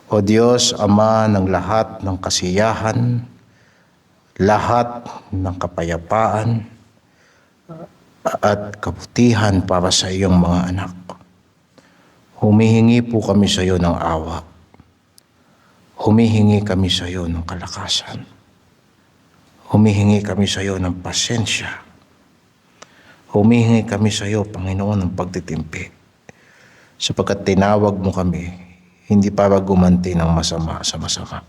O Diyos, Ama ng lahat ng kasiyahan, lahat ng kapayapaan at kabutihan para sa iyong mga anak. Humihingi po kami sa iyo ng awa. Humihingi kami sa iyo ng kalakasan. Humihingi kami sa iyo ng pasensya. Humihingi kami sa iyo, Panginoon, ng pagtitimpi. Sapagkat tinawag mo kami, hindi para gumanti ng masama sa masama,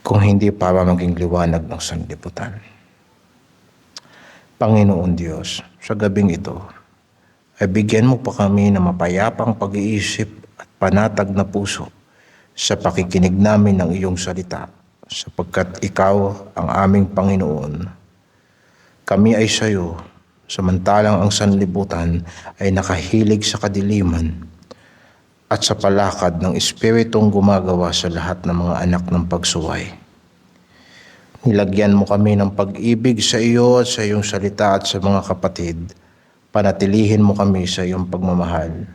kung hindi para maging liwanag ng sanlibutan. Panginoon Diyos, sa gabing ito, ay bigyan mo pa kami ng mapayapang pag-iisip at panatag na puso sa pakikinig namin ng iyong salita, sapagkat ikaw ang aming Panginoon. Kami ay sa iyo, samantalang ang sanlibutan ay nakahilig sa kadiliman at sa palakad ng Espiritong gumagawa sa lahat ng mga anak ng pagsuway. Nilagyan mo kami ng pag-ibig sa iyo at sa iyong salita at sa mga kapatid. Panatilihin mo kami sa iyong pagmamahal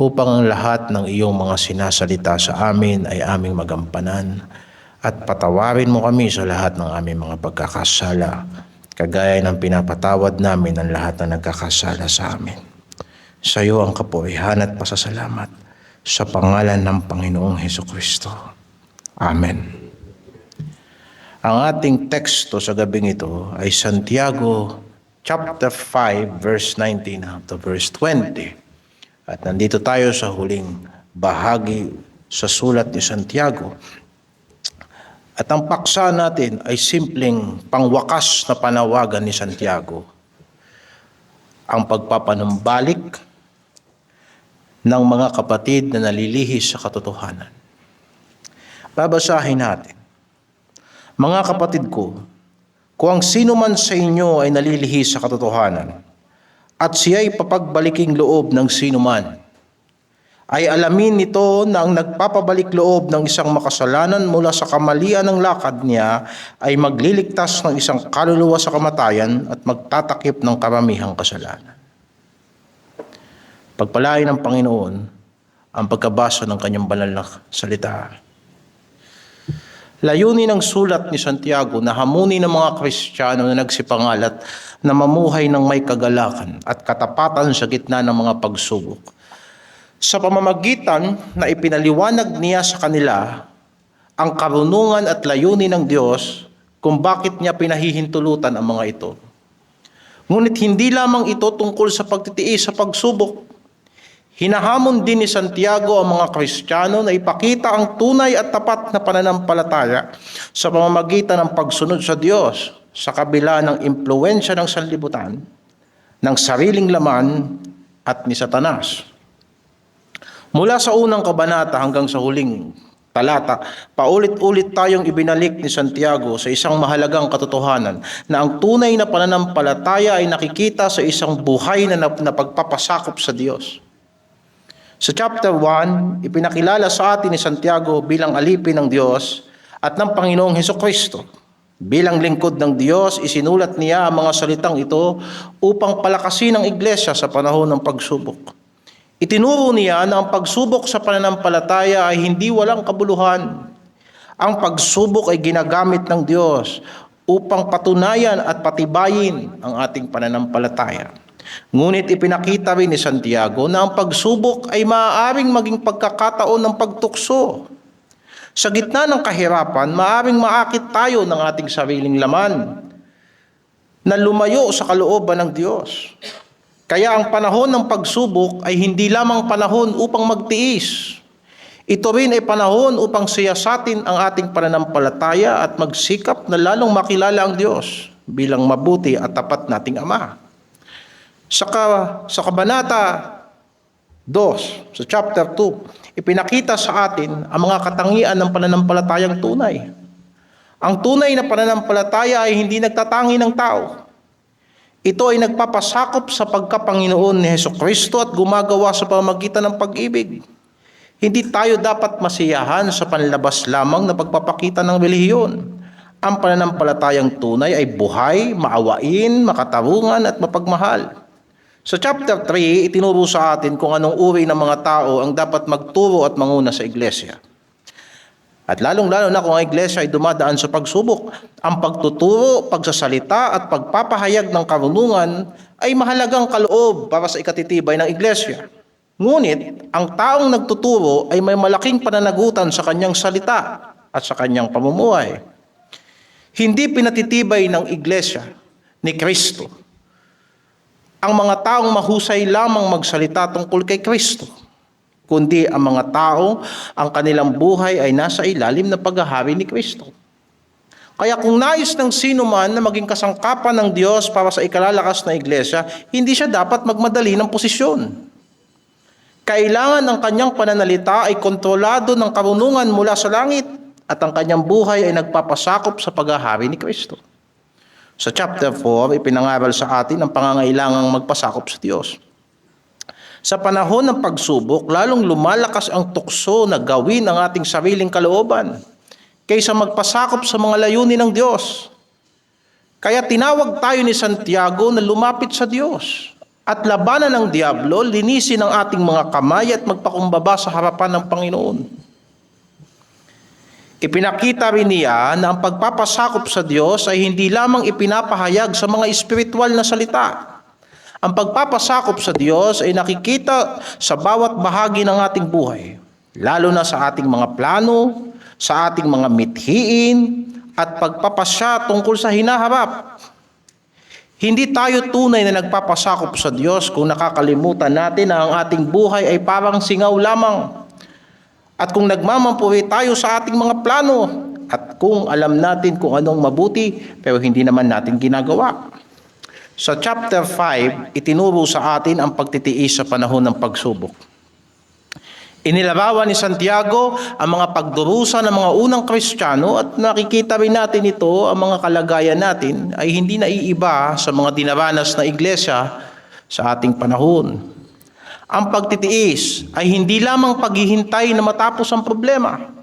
upang ang lahat ng iyong mga sinasalita sa amin ay aming magampanan at patawarin mo kami sa lahat ng aming mga pagkakasala, kagaya ng pinapatawad namin ang lahat na nagkakasala sa amin. Sa iyo ang kapurihan at pasasalamat sa pangalan ng Panginoong Hesukristo. Amen. Ang ating teksto sa gabing ito ay Santiago chapter 5 verse 19 to verse 20. At nandito tayo sa huling bahagi sa sulat ni Santiago. At ang paksa natin ay simpleng pangwakas na panawagan ni Santiago. Ang pagpapanumbalik ng mga kapatid na nalilihis sa katotohanan. Babasahin natin. Mga kapatid ko, kung ang sino man sa inyo ay nalilihis sa katotohanan at siya'y papagbaliking loob ng sino man, ay alamin nito na ang nagpapabalik loob ng isang makasalanan mula sa kamalian ng lakad niya ay magliligtas ng isang kaluluwa sa kamatayan at magtatakip ng karamihang kasalanan. Pagpalain ng Panginoon ang pagkabasa ng kanyang banal na salita. Layunin ng sulat ni Santiago na hamunin ng mga Kristiyano na nagsipangalat na mamuhay ng may kagalakan at katapatan sa gitna ng mga pagsubok. Sa pamamagitan na ipinaliwanag niya sa kanila ang karunungan at layunin ng Diyos kung bakit niya pinahihintulutan ang mga ito. Ngunit hindi lamang ito tungkol sa pagtitiis sa pagsubok. Hinahamon din ni Santiago ang mga Kristiyano na ipakita ang tunay at tapat na pananampalataya sa pamamagitan ng pagsunod sa Diyos sa kabila ng impluwensya ng sanlibutan, ng sariling laman at ni Satanas. Mula sa unang kabanata hanggang sa huling talata, paulit-ulit tayong ibinalik ni Santiago sa isang mahalagang katotohanan na ang tunay na pananampalataya ay nakikita sa isang buhay na pagpapasakop sa Diyos. Sa chapter 1, ipinakilala sa atin ni Santiago bilang alipin ng Diyos at ng Panginoong Hesukristo. Bilang lingkod ng Diyos, isinulat niya ang mga salitang ito upang palakasin ang iglesia sa panahon ng pagsubok. Itinuro niya na ang pagsubok sa pananampalataya ay hindi walang kabuluhan. Ang pagsubok ay ginagamit ng Diyos upang patunayan at patibayin ang ating pananampalataya. Ngunit ipinakita rin ni Santiago na ang pagsubok ay maaaring maging pagkakataon ng pagtukso. Sa gitna ng kahirapan, maaaring maakit tayo ng ating sariling laman na lumayo sa kalooban ng Diyos. Kaya ang panahon ng pagsubok ay hindi lamang panahon upang magtiis. Ito rin ay panahon upang siyasatin ang ating pananampalataya at magsikap na lalong makilala ang Diyos bilang mabuti at tapat nating Ama. Sa kabanata 2, sa chapter 2, ipinakita sa atin ang mga katangian ng pananampalatayang tunay. Ang tunay na pananampalataya ay hindi nagtatangi ng tao. Ito ay nagpapasakop sa pagkapanginoon ni Hesukristo at gumagawa sa pamamagitan ng pag-ibig. Hindi tayo dapat masiyahan sa panlabas lamang na pagpapakita ng relihiyon. Ang pananampalatayang tunay ay buhay, maawain, makatarungan at mapagmahal. Sa chapter 3, itinuro sa atin kung anong uri ng mga tao ang dapat magturo at manguna sa iglesia. At lalong-lalo na kung ang iglesia ay dumadaan sa pagsubok, ang pagtuturo, pagsasalita at pagpapahayag ng karunungan ay mahalagang kaloob para sa ikatitibay ng iglesia. Ngunit, ang taong nagtuturo ay may malaking pananagutan sa kanyang salita at sa kanyang pamumuhay. Hindi pinatitibay ng iglesia ni Kristo ang mga taong mahusay lamang magsalita tungkol kay Kristo, kundi ang mga tao, ang kanilang buhay ay nasa ilalim ng paghahari ni Kristo. Kaya kung nais ng sino man na maging kasangkapan ng Diyos para sa ikalalakas na iglesia, hindi siya dapat magmadali ng posisyon. Kailangan ang kanyang pananalita ay kontrolado ng karunungan mula sa langit at ang kanyang buhay ay nagpapasakop sa paghahari ni Kristo. Sa chapter 4, ipinangaral sa atin ang pangangailangang magpasakop sa Diyos. Sa panahon ng pagsubok, lalong lumalakas ang tukso na gawin ang ating sariling kalooban kaysa magpasakop sa mga layunin ng Diyos. Kaya tinawag tayo ni Santiago na lumapit sa Diyos at labanan ng diablo, linisin ang ating mga kamay at magpakumbaba sa harapan ng Panginoon. Ipinakita rin niya na ang pagpapasakop sa Diyos ay hindi lamang ipinapahayag sa mga espiritual na salita. Ang pagpapasakop sa Diyos ay nakikita sa bawat bahagi ng ating buhay, lalo na sa ating mga plano, sa ating mga mithiin, at pagpapasya tungkol sa hinaharap. Hindi tayo tunay na nagpapasakop sa Diyos kung nakakalimutan natin na ang ating buhay ay parang singaw lamang. At kung nagmamampuri tayo sa ating mga plano at kung alam natin kung anong mabuti pero hindi naman natin ginagawa. Sa chapter 5, itinuro sa atin ang pagtitiis sa panahon ng pagsubok. Inilarawan ni Santiago ang mga pagdurusa ng mga unang Kristiyano at nakikita rin natin ito, ang mga kalagayan natin ay hindi naiiba sa mga dinaranas na iglesia sa ating panahon. Ang pagtitiis ay hindi lamang paghihintay na matapos ang problema.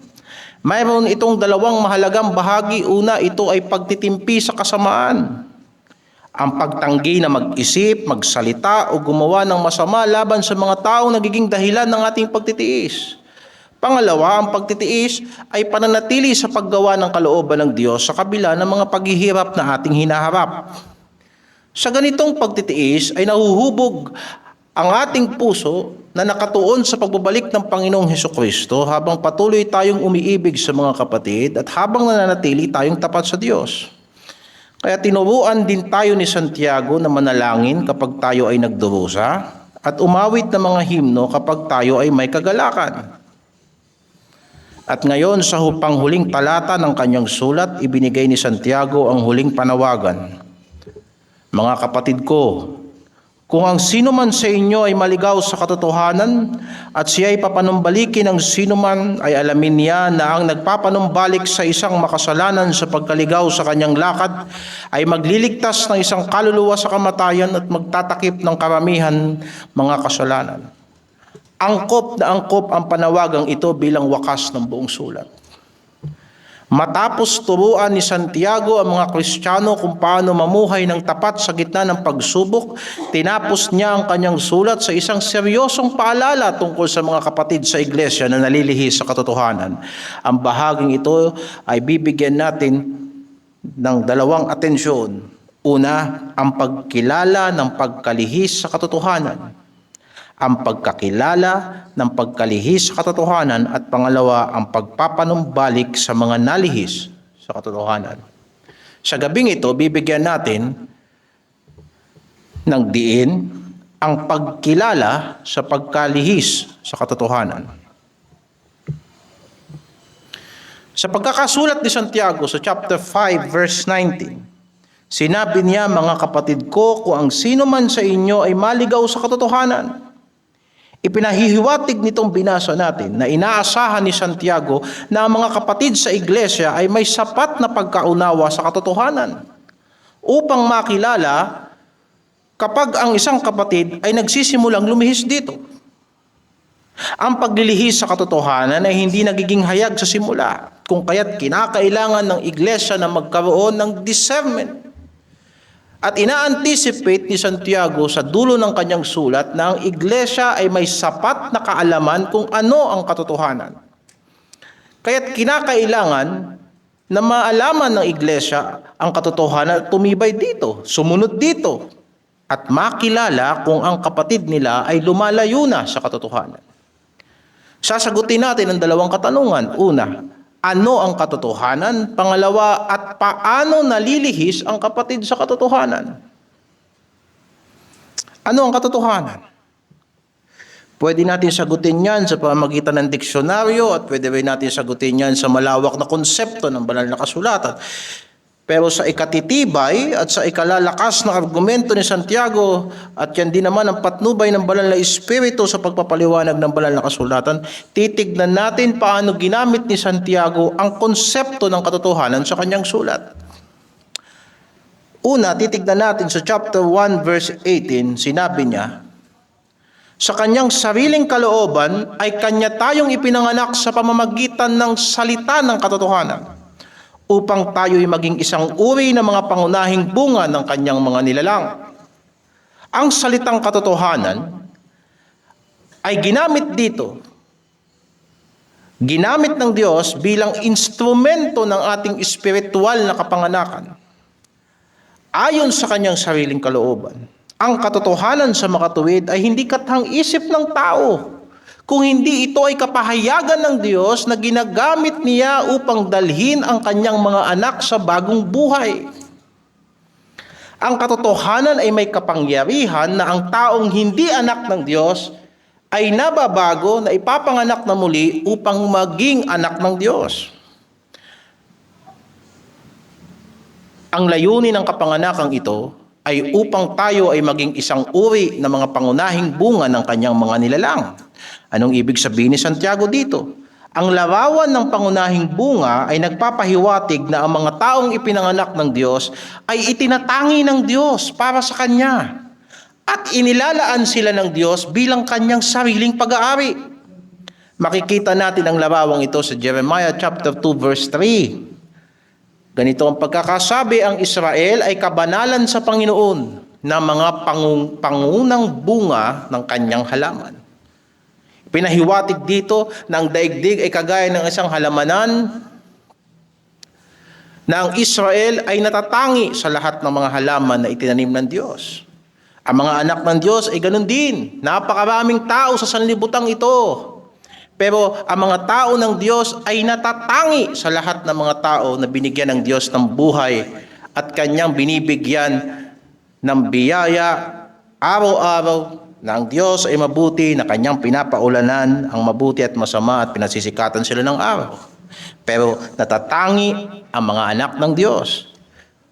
Mayroon itong dalawang mahalagang bahagi. Una, ito ay pagtitimpi sa kasamaan. Ang pagtanggi na mag-isip, magsalita o gumawa ng masama laban sa mga taong nagiging dahilan ng ating pagtitiis. Pangalawa, ang pagtitiis ay pananatili sa paggawa ng kalooban ng Diyos sa kabila ng mga paghihirap na ating hinaharap. Sa ganitong pagtitiis ay nahuhubog ang ating puso na nakatuon sa pagbabalik ng Panginoong Hesukristo habang patuloy tayong umiibig sa mga kapatid at habang nananatili tayong tapat sa Diyos. Kaya tinuruan din tayo ni Santiago na manalangin kapag tayo ay nagdurusa at umawit ng mga himno kapag tayo ay may kagalakan. At ngayon sa panghuling talata ng kanyang sulat, ibinigay ni Santiago ang huling panawagan. Mga kapatid ko, kung ang sino man sa inyo ay maligaw sa katotohanan at siya ay papanumbalikin ng sino man, ay alamin niya na ang nagpapanumbalik sa isang makasalanan sa pagkaligaw sa kanyang lakad ay magliligtas ng isang kaluluwa sa kamatayan at magtatakip ng karamihan mga kasalanan. Angkop na angkop ang panawagang ito bilang wakas ng buong sulat. Matapos turuan ni Santiago ang mga Kristiyano kung paano mamuhay ng tapat sa gitna ng pagsubok, tinapos niya ang kanyang sulat sa isang seryosong paalala tungkol sa mga kapatid sa iglesia na nalilihis sa katotohanan. Ang bahaging ito ay bibigyan natin ng dalawang atensyon. Una, ang pagkilala ng pagkalihis sa katotohanan. Ang pagkakilala ng pagkalihis sa katotohanan at pangalawa, ang pagpapanumbalik sa mga nalihis sa katotohanan. Sa gabing ito, bibigyan natin ng diin ang pagkilala sa pagkalihis sa katotohanan. Sa pagkakasulat ni Santiago sa chapter 5 verse 19, sinabi niya, mga kapatid ko, kung ang sino man sa inyo ay maligaw sa katotohanan. Ipinahihiwatig nitong binasa natin na inaasahan ni Santiago na ang mga kapatid sa iglesia ay may sapat na pagkaunawa sa katotohanan upang makilala kapag ang isang kapatid ay nagsisimulang lumihis dito. Ang paglilihis sa katotohanan ay hindi nagiging hayag sa simula, kung kaya't kinakailangan ng iglesia na magkaroon ng discernment At ina-anticipate ni Santiago sa dulo ng kanyang sulat na ang iglesia ay may sapat na kaalaman kung ano ang katotohanan. Kaya't kinakailangan na maalaman ng iglesia ang katotohanan at tumibay dito, sumunod dito, at makilala kung ang kapatid nila ay lumalayo na sa katotohanan. Sasagutin natin ang dalawang katanungan. Una, ano ang katotohanan? Pangalawa, at paano nalilihis ang kapatid sa katotohanan? Ano ang katotohanan? Pwede natin sagutin yan sa pamamagitan ng diksyonaryo at pwede rin natin sagutin yan sa malawak na konsepto ng banal na kasulatan. Pero sa ikatitibay at sa ikalalakas na argumento ni Santiago at yan din naman ang patnubay ng banal na espiritu sa pagpapaliwanag ng banal na kasulatan, titignan natin paano ginamit ni Santiago ang konsepto ng katotohanan sa kanyang sulat. Una, titignan natin sa chapter 1 verse 18, sinabi niya, sa kanyang sariling kalooban ay kanya tayong ipinanganak sa pamamagitan ng salita ng katotohanan upang tayo'y maging isang uri ng mga pangunahing bunga ng kanyang mga nilalang. Ang salitang katotohanan ay ginamit dito. Ginamit ng Diyos bilang instrumento ng ating espiritual na kapanganakan. Ayon sa kanyang sariling kalooban, ang katotohanan sa makatuwid ay hindi kathang-isip ng tao, kung hindi ito ay kapahayagan ng Diyos na ginagamit niya upang dalhin ang kanyang mga anak sa bagong buhay. Ang katotohanan ay may kapangyarihan na ang taong hindi anak ng Diyos ay nababago na ipapanganak na muli upang maging anak ng Diyos. Ang layunin ng kapanganakang ito ay upang tayo ay maging isang uri ng mga pangunahing bunga ng kanyang mga nilalang. Anong ibig sabihin ni Santiago dito? Ang larawan ng pangunahing bunga ay nagpapahiwatig na ang mga taong ipinanganak ng Diyos ay itinatangi ng Diyos para sa Kanya. At inilalaan sila ng Diyos bilang Kanyang sariling pag-aari. Makikita natin ang larawang ito sa Jeremiah chapter 2 verse 3. Ganito ang pagkakasabi, ang Israel ay kabanalan sa Panginoon na mga pangunang bunga ng kanyang halaman. Pinahiwatig dito na ang daigdig ay kagaya ng isang halamanan na ang Israel ay natatangi sa lahat ng mga halaman na itinanim ng Diyos. Ang mga anak ng Diyos ay ganun din. Napakaraming tao sa sanlibutang ito. Pero ang mga tao ng Diyos ay natatangi sa lahat ng mga tao na binigyan ng Diyos ng buhay at kanyang binibigyan ng biyaya araw-araw na ang Diyos ay mabuti, na kanyang pinapaulanan ang mabuti at masama at pinasisikatan sila ng araw. Pero natatangi ang mga anak ng Diyos.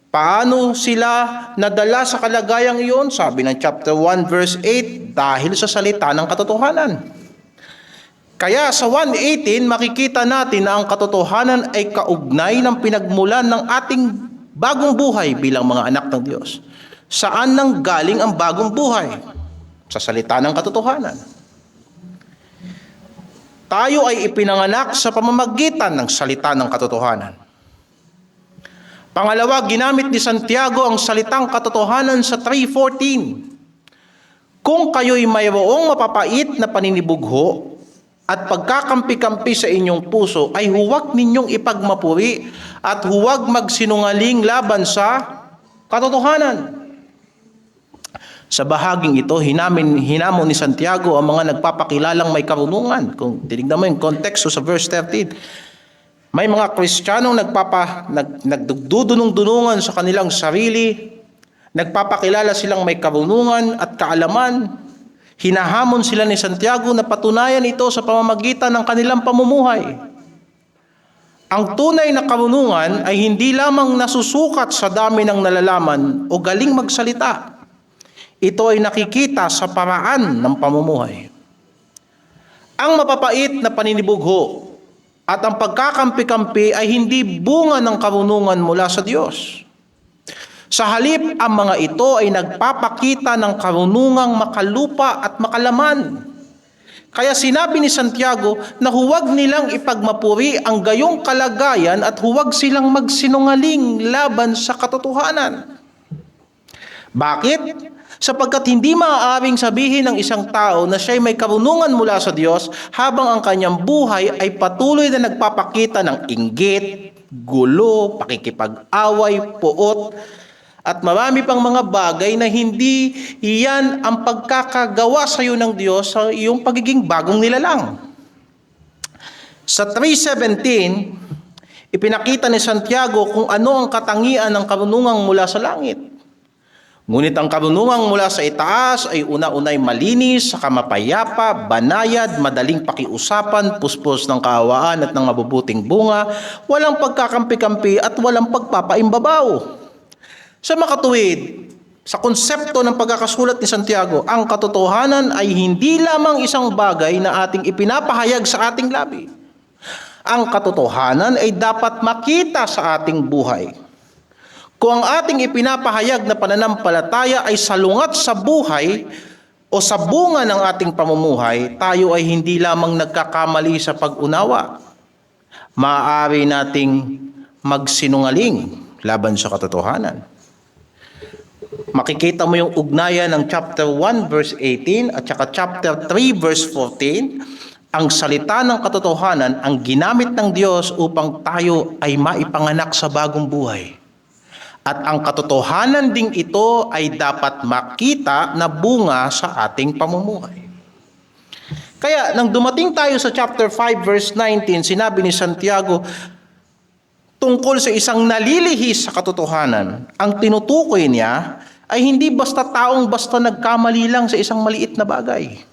Paano sila nadala sa kalagayang iyon? Sabi ng chapter 1 verse 8, dahil sa salita ng katotohanan. Kaya sa 1:18 makikita natin na ang katotohanan ay kaugnay ng pinagmulan ng ating bagong buhay bilang mga anak ng Diyos. Saan nang galing ang bagong buhay? Sa salita ng katotohanan. Tayo ay ipinanganak sa pamamagitan ng salita ng katotohanan. Pangalawa, ginamit ni Santiago ang salitang katotohanan sa 3:14. Kung kayo'y mayroong mapapait na paninibugho at pagkakampi-kampi sa inyong puso, ay huwag ninyong ipagmapuri at huwag magsinungaling laban sa katotohanan. Sa bahaging ito, hinamon ni Santiago ang mga nagpapakilalang may karunungan. Kung tinignan mo yung konteksto sa verse 13, may mga Kristiyanong nagdudunong-dunungan sa kanilang sarili, nagpapakilala silang may karunungan at kaalaman. Hinahamon sila ni Santiago na patunayan ito sa pamamagitan ng kanilang pamumuhay. Ang tunay na karunungan ay hindi lamang nasusukat sa dami ng nalalaman o galing magsalita. Ito ay nakikita sa paraan ng pamumuhay. Ang mapapait na paninibugho at ang pagkakampi-kampi ay hindi bunga ng karunungan mula sa Diyos. Sa halip, ang mga ito ay nagpapakita ng karunungang makalupa at makalaman. Kaya sinabi ni Santiago na huwag nilang ipagmapuri ang gayong kalagayan at huwag silang magsinungaling laban sa katotohanan. Bakit? Sapagkat hindi maaaring sabihin ng isang tao na siya'y may karunungan mula sa Diyos habang ang kanyang buhay ay patuloy na nagpapakita ng inggit, gulo, pakikipag-away, puot, at marami pang mga bagay na hindi iyan ang pagkakagawa sa iyo ng Diyos sa iyong pagiging bagong nilalang. Sa 3:17, ipinakita ni Santiago kung ano ang katangian ng karunungang mula sa langit. Ngunit ang karunungang mula sa itaas ay una-unay malinis, saka mapayapa, banayad, madaling pakiusapan, puspos ng kaawaan at ng mabubuting bunga, walang pagkakampi-kampi at walang pagpapaimbabaw. Sa makatuwid, sa konsepto ng pagkakasulat ni Santiago, ang katotohanan ay hindi lamang isang bagay na ating ipinapahayag sa ating labi. Ang katotohanan ay dapat makita sa ating buhay. Kung ang ating ipinapahayag na pananampalataya ay salungat sa buhay o sa bunga ng ating pamumuhay, tayo ay hindi lamang nagkakamali sa pag-unawa. Maaari nating magsinungaling laban sa katotohanan. Makikita mo yung ugnayan ng chapter 1 verse 18 at saka chapter 3 verse 14. Ang salita ng katotohanan ang ginamit ng Diyos upang tayo ay maipanganak sa bagong buhay. At ang katotohanan ding ito ay dapat makita na bunga sa ating pamumuhay. Kaya nang dumating tayo sa chapter 5 verse 19, sinabi ni Santiago tungkol sa isang nalilihis sa katotohanan. Ang tinutukoy niya ay hindi basta taong basta nagkamali lang sa isang maliit na bagay.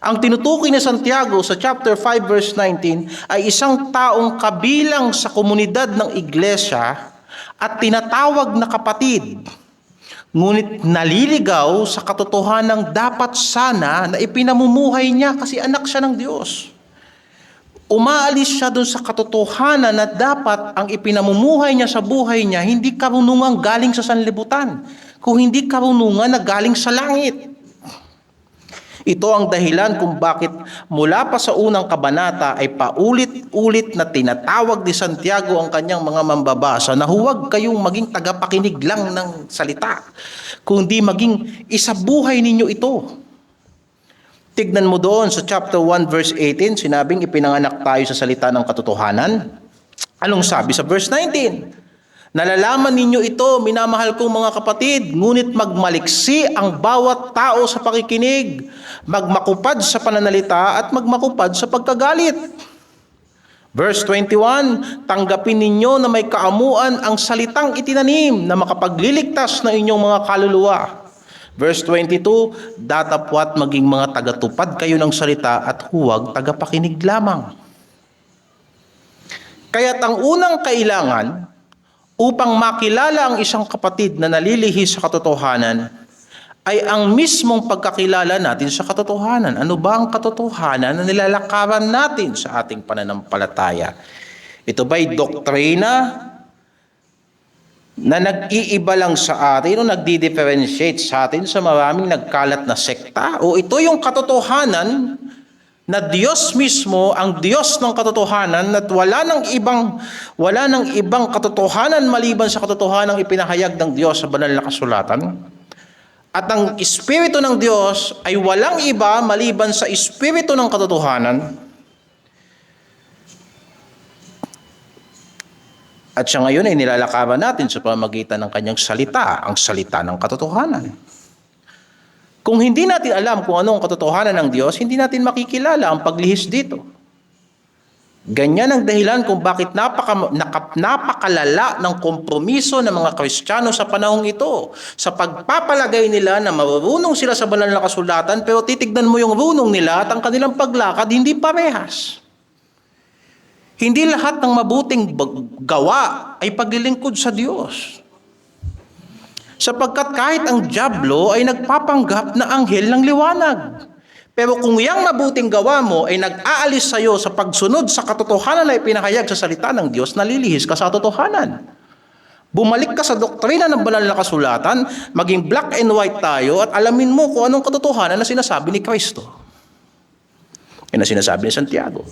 Ang tinutukoy ni Santiago sa chapter 5 verse 19 ay isang taong kabilang sa komunidad ng iglesia at tinatawag na kapatid, ngunit naliligaw sa katotohanang dapat sana na ipinamumuhay niya kasi anak siya ng Diyos. Umaalis siya doon sa katotohanan na dapat ang ipinamumuhay niya sa buhay niya hindi karunungan galing sa sanlibutan, kung hindi karunungan na galing sa langit. Ito ang dahilan kung bakit mula pa sa unang kabanata ay paulit-ulit na tinatawag ni Santiago ang kanyang mga mambabasa na huwag kayong maging tagapakinig lang ng salita, kundi maging isabuhay ninyo ito. Tignan mo doon sa chapter 1 verse 18, sinabing ipinanganak tayo sa salita ng katotohanan. Anong sabi sa verse 19? Nalalaman ninyo ito, minamahal kong mga kapatid, ngunit magmaliksi ang bawat tao sa pakikinig, magmakupad sa pananalita at magmakupad sa pagkagalit. Verse 21, tanggapin ninyo na may kaamuan ang salitang itinanim na makapagliligtas ng inyong mga kaluluwa. Verse 22, datapwat maging mga tagatupad kayo ng salita at huwag tagapakinig lamang. Kaya't ang unang kailangan upang makilala ang isang kapatid na nalilihis sa katotohanan ay ang mismong pagkakilala natin sa katotohanan. Ano ba ang katotohanan na nilalakaran natin sa ating pananampalataya? Ito ba'y doktrina na nag-iiba lang sa atin o nagdi-differentiate sa atin sa maraming nagkalat na sekta? O ito yung katotohanan na Diyos mismo, ang Diyos ng katotohanan, at wala nang ibang katotohanan maliban sa katotohanan ipinahayag ng Diyos sa banal na kasulatan. At ang Espiritu ng Diyos ay walang iba maliban sa Espiritu ng katotohanan. At siya ngayon ay nilalakaran natin sa pamamagitan ng kanyang salita, ang salita ng katotohanan. Kung hindi natin alam kung ano ang katotohanan ng Diyos, hindi natin makikilala ang paglihis dito. Ganyan ang dahilan kung bakit napakalala ng kompromiso ng mga Kristiyano sa panahong ito. Sa pagpapalagay nila na marunong sila sa banal na kasulatan, pero titignan mo yung runong nila at ang kanilang paglakad hindi parehas. Hindi lahat ng mabuting gawa ay paglilingkod sa Diyos. Sapagkat kahit ang dyablo ay nagpapanggap na anghel ng liwanag. Pero kung yang mabuting gawa mo ay nag-aalis sa iyo sa pagsunod sa katotohanan na ipinahayag sa salita ng Diyos, nalilihis ka sa katotohanan. Bumalik ka sa doktrina ng banal na kasulatan, maging black and white tayo at alamin mo kung anong katotohanan na sinasabi ni Kristo. Yan ang sinasabi ni Santiago.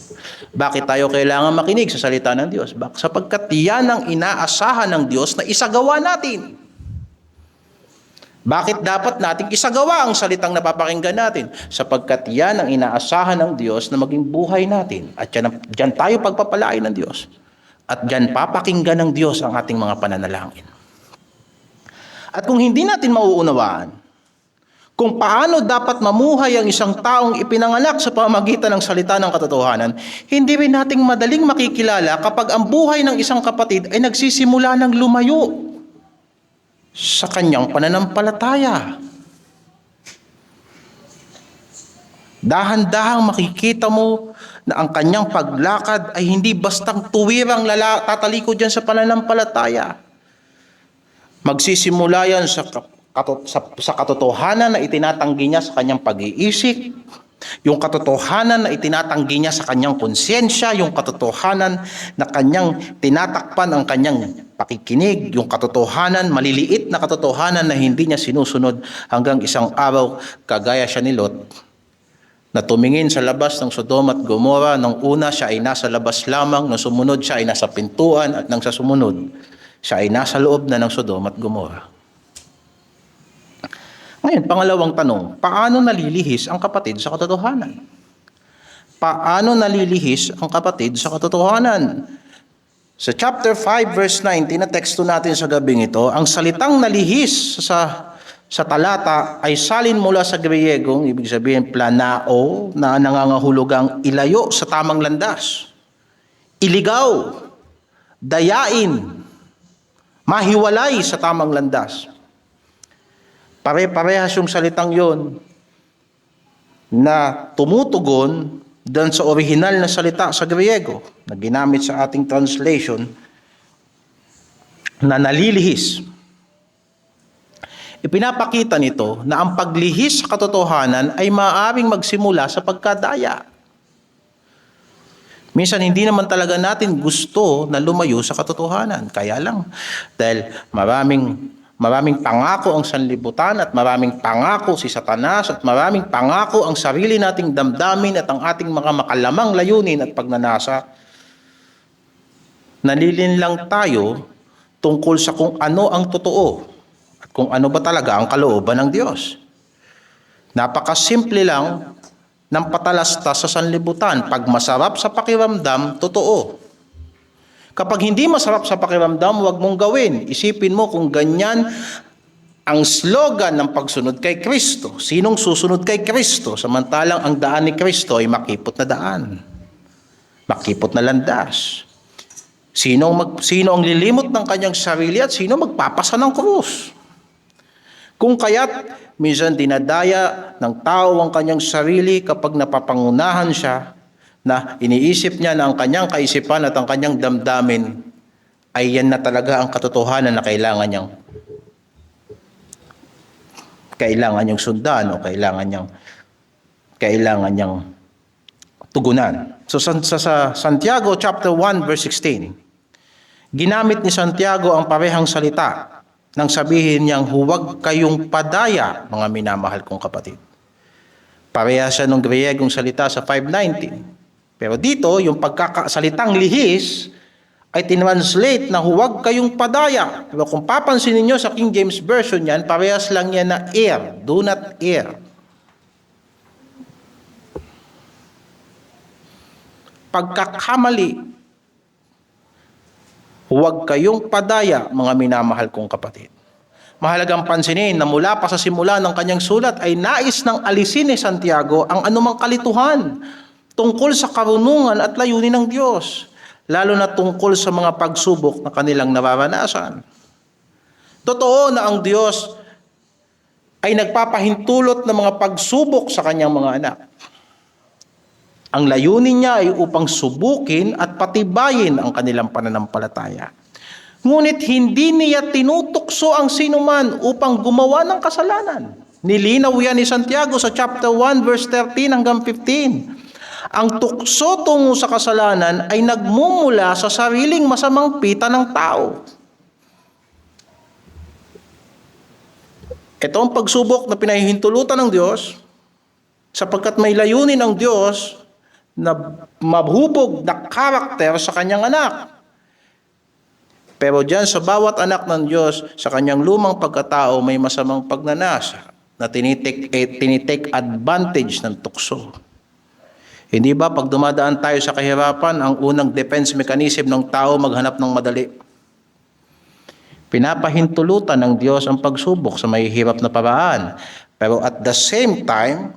Bakit tayo kailangan makinig sa salita ng Diyos? Sapagkat yan ang inaasahan ng Diyos na isagawa natin. Bakit dapat nating isagawa ang salitang napapakinggan natin? Sapagkat yan ang inaasahan ng Diyos na maging buhay natin. At dyan tayo pagpapalain ng Diyos. At dyan papakinggan ng Diyos ang ating mga pananalangin. At kung hindi natin mauunawaan kung paano dapat mamuhay ang isang taong ipinanganak sa pamamagitan ng salita ng katotohanan, hindi rin nating madaling makikilala kapag ang buhay ng isang kapatid ay nagsisimula ng lumayo sa kanyang pananampalataya. Dahan-dahang makikita mo na ang kanyang paglakad ay hindi bastang tuwirang tatalikod dyan sa pananampalataya. Magsisimula yan sa katotohanan na itinatanggi niya sa kanyang pag-iisip, yung katotohanan na itinatanggi niya sa kanyang konsyensya, yung katotohanan na kanyang tinatakpan ang kanyang pakikinig, yung katotohanan, maliliit na katotohanan na hindi niya sinusunod hanggang isang araw kagaya siya ni Lot na tumingin sa labas ng Sodoma at Gomora. Nung una siya ay nasa labas lamang, nung sumunod siya ay nasa pintuan, at nang sa sumunod siya ay nasa loob na ng Sodoma at Gomora. Ngayon, pangalawang tanong, paano nalilihis ang kapatid sa katotohanan? Paano nalilihis ang kapatid sa katotohanan? Sa chapter 5 verse 19 na teksto natin sa gabing ito, ang salitang nalihis sa talata ay salin mula sa Griyegong, ibig sabihin planao, na nangangahulugang ilayo sa tamang landas, iligaw, dayain, mahiwalay sa tamang landas. Pare-parehas yung salitang yon na tumutugon doon sa orihinal na salita sa Griego na ginamit sa ating translation na nalilihis. Ipinapakita nito na ang paglihis sa katotohanan ay maaaring magsimula sa pagkadaya. Minsan hindi naman talaga natin gusto na lumayo sa katotohanan. Kaya lang, dahil maraming pangako ang sanlibutan at maraming pangako si Satanas at maraming pangako ang sarili nating damdamin at ang ating mga makalamang layunin at pagnanasa, nalilinlang tayo tungkol sa kung ano ang totoo at kung ano ba talaga ang kalooban ng Diyos. Napakasimple lang ng patalastas sa sanlibutan. Pag masarap sa pakiramdam, totoo. Kapag hindi masarap sa pakiramdam, huwag mong gawin. Isipin mo kung ganyan ang slogan ng pagsunod kay Kristo. Sinong susunod kay Kristo? Samantalang ang daan ni Kristo ay makipot na daan. Makipot na landas. Sino ang lilimot ng kanyang sarili at sino magpapasa ng krus? Kung kaya't minsan dinadaya ng tao ang kanyang sarili kapag napapangunahan siya, na iniisip niya na ang kanyang kaisipan at ang kanyang damdamin ay yan na talaga ang katotohanan na kailangan niyang sundan o kailangan niyang tugunan. So sa Santiago chapter 1 verse 16, ginamit ni Santiago ang parehang salita nang sabihin niyang huwag kayong padaya, mga minamahal kong kapatid. Pareha siya ng Griegong salita sa 5:19. Pero dito, yung pagkakasalitang lihis ay tinranslate na huwag kayong padaya. Pero kung papansin niyo sa King James Version yan, parehas lang yan na err. Do not err. Pagkakamali. Huwag kayong padaya, mga minamahal kong kapatid. Mahalagang pansinin na mula pa sa simula ng kanyang sulat ay nais ng alisin ni Santiago ang anumang kalituhan tungkol sa karunungan at layunin ng Diyos, lalo na tungkol sa mga pagsubok na kanilang nararanasan. Totoo na ang Diyos ay nagpapahintulot ng mga pagsubok sa kanyang mga anak. Ang layunin niya ay upang subukin at patibayin ang kanilang pananampalataya. Ngunit hindi niya tinutukso ang sinuman upang gumawa ng kasalanan. Nilinaw yan ni Santiago sa chapter 1 verse 13 hanggang 15. Ang tukso tungo sa kasalanan ay nagmumula sa sariling masamang pita ng tao. Ito ang pagsubok na pinahihintulutan ng Diyos sapagkat may layunin ng Diyos na mabhubog na karakter sa kanyang anak. Pero diyan sa bawat anak ng Diyos, sa kanyang lumang pagkatao, may masamang pagnanasa na tinitake advantage ng tukso. Hindi ba pag dumadaan tayo sa kahirapan, ang unang defense mechanism ng tao maghanap ng madali? Pinapahintulutan ng Diyos ang pagsubok sa mahihirap na paraan. Pero at the same time,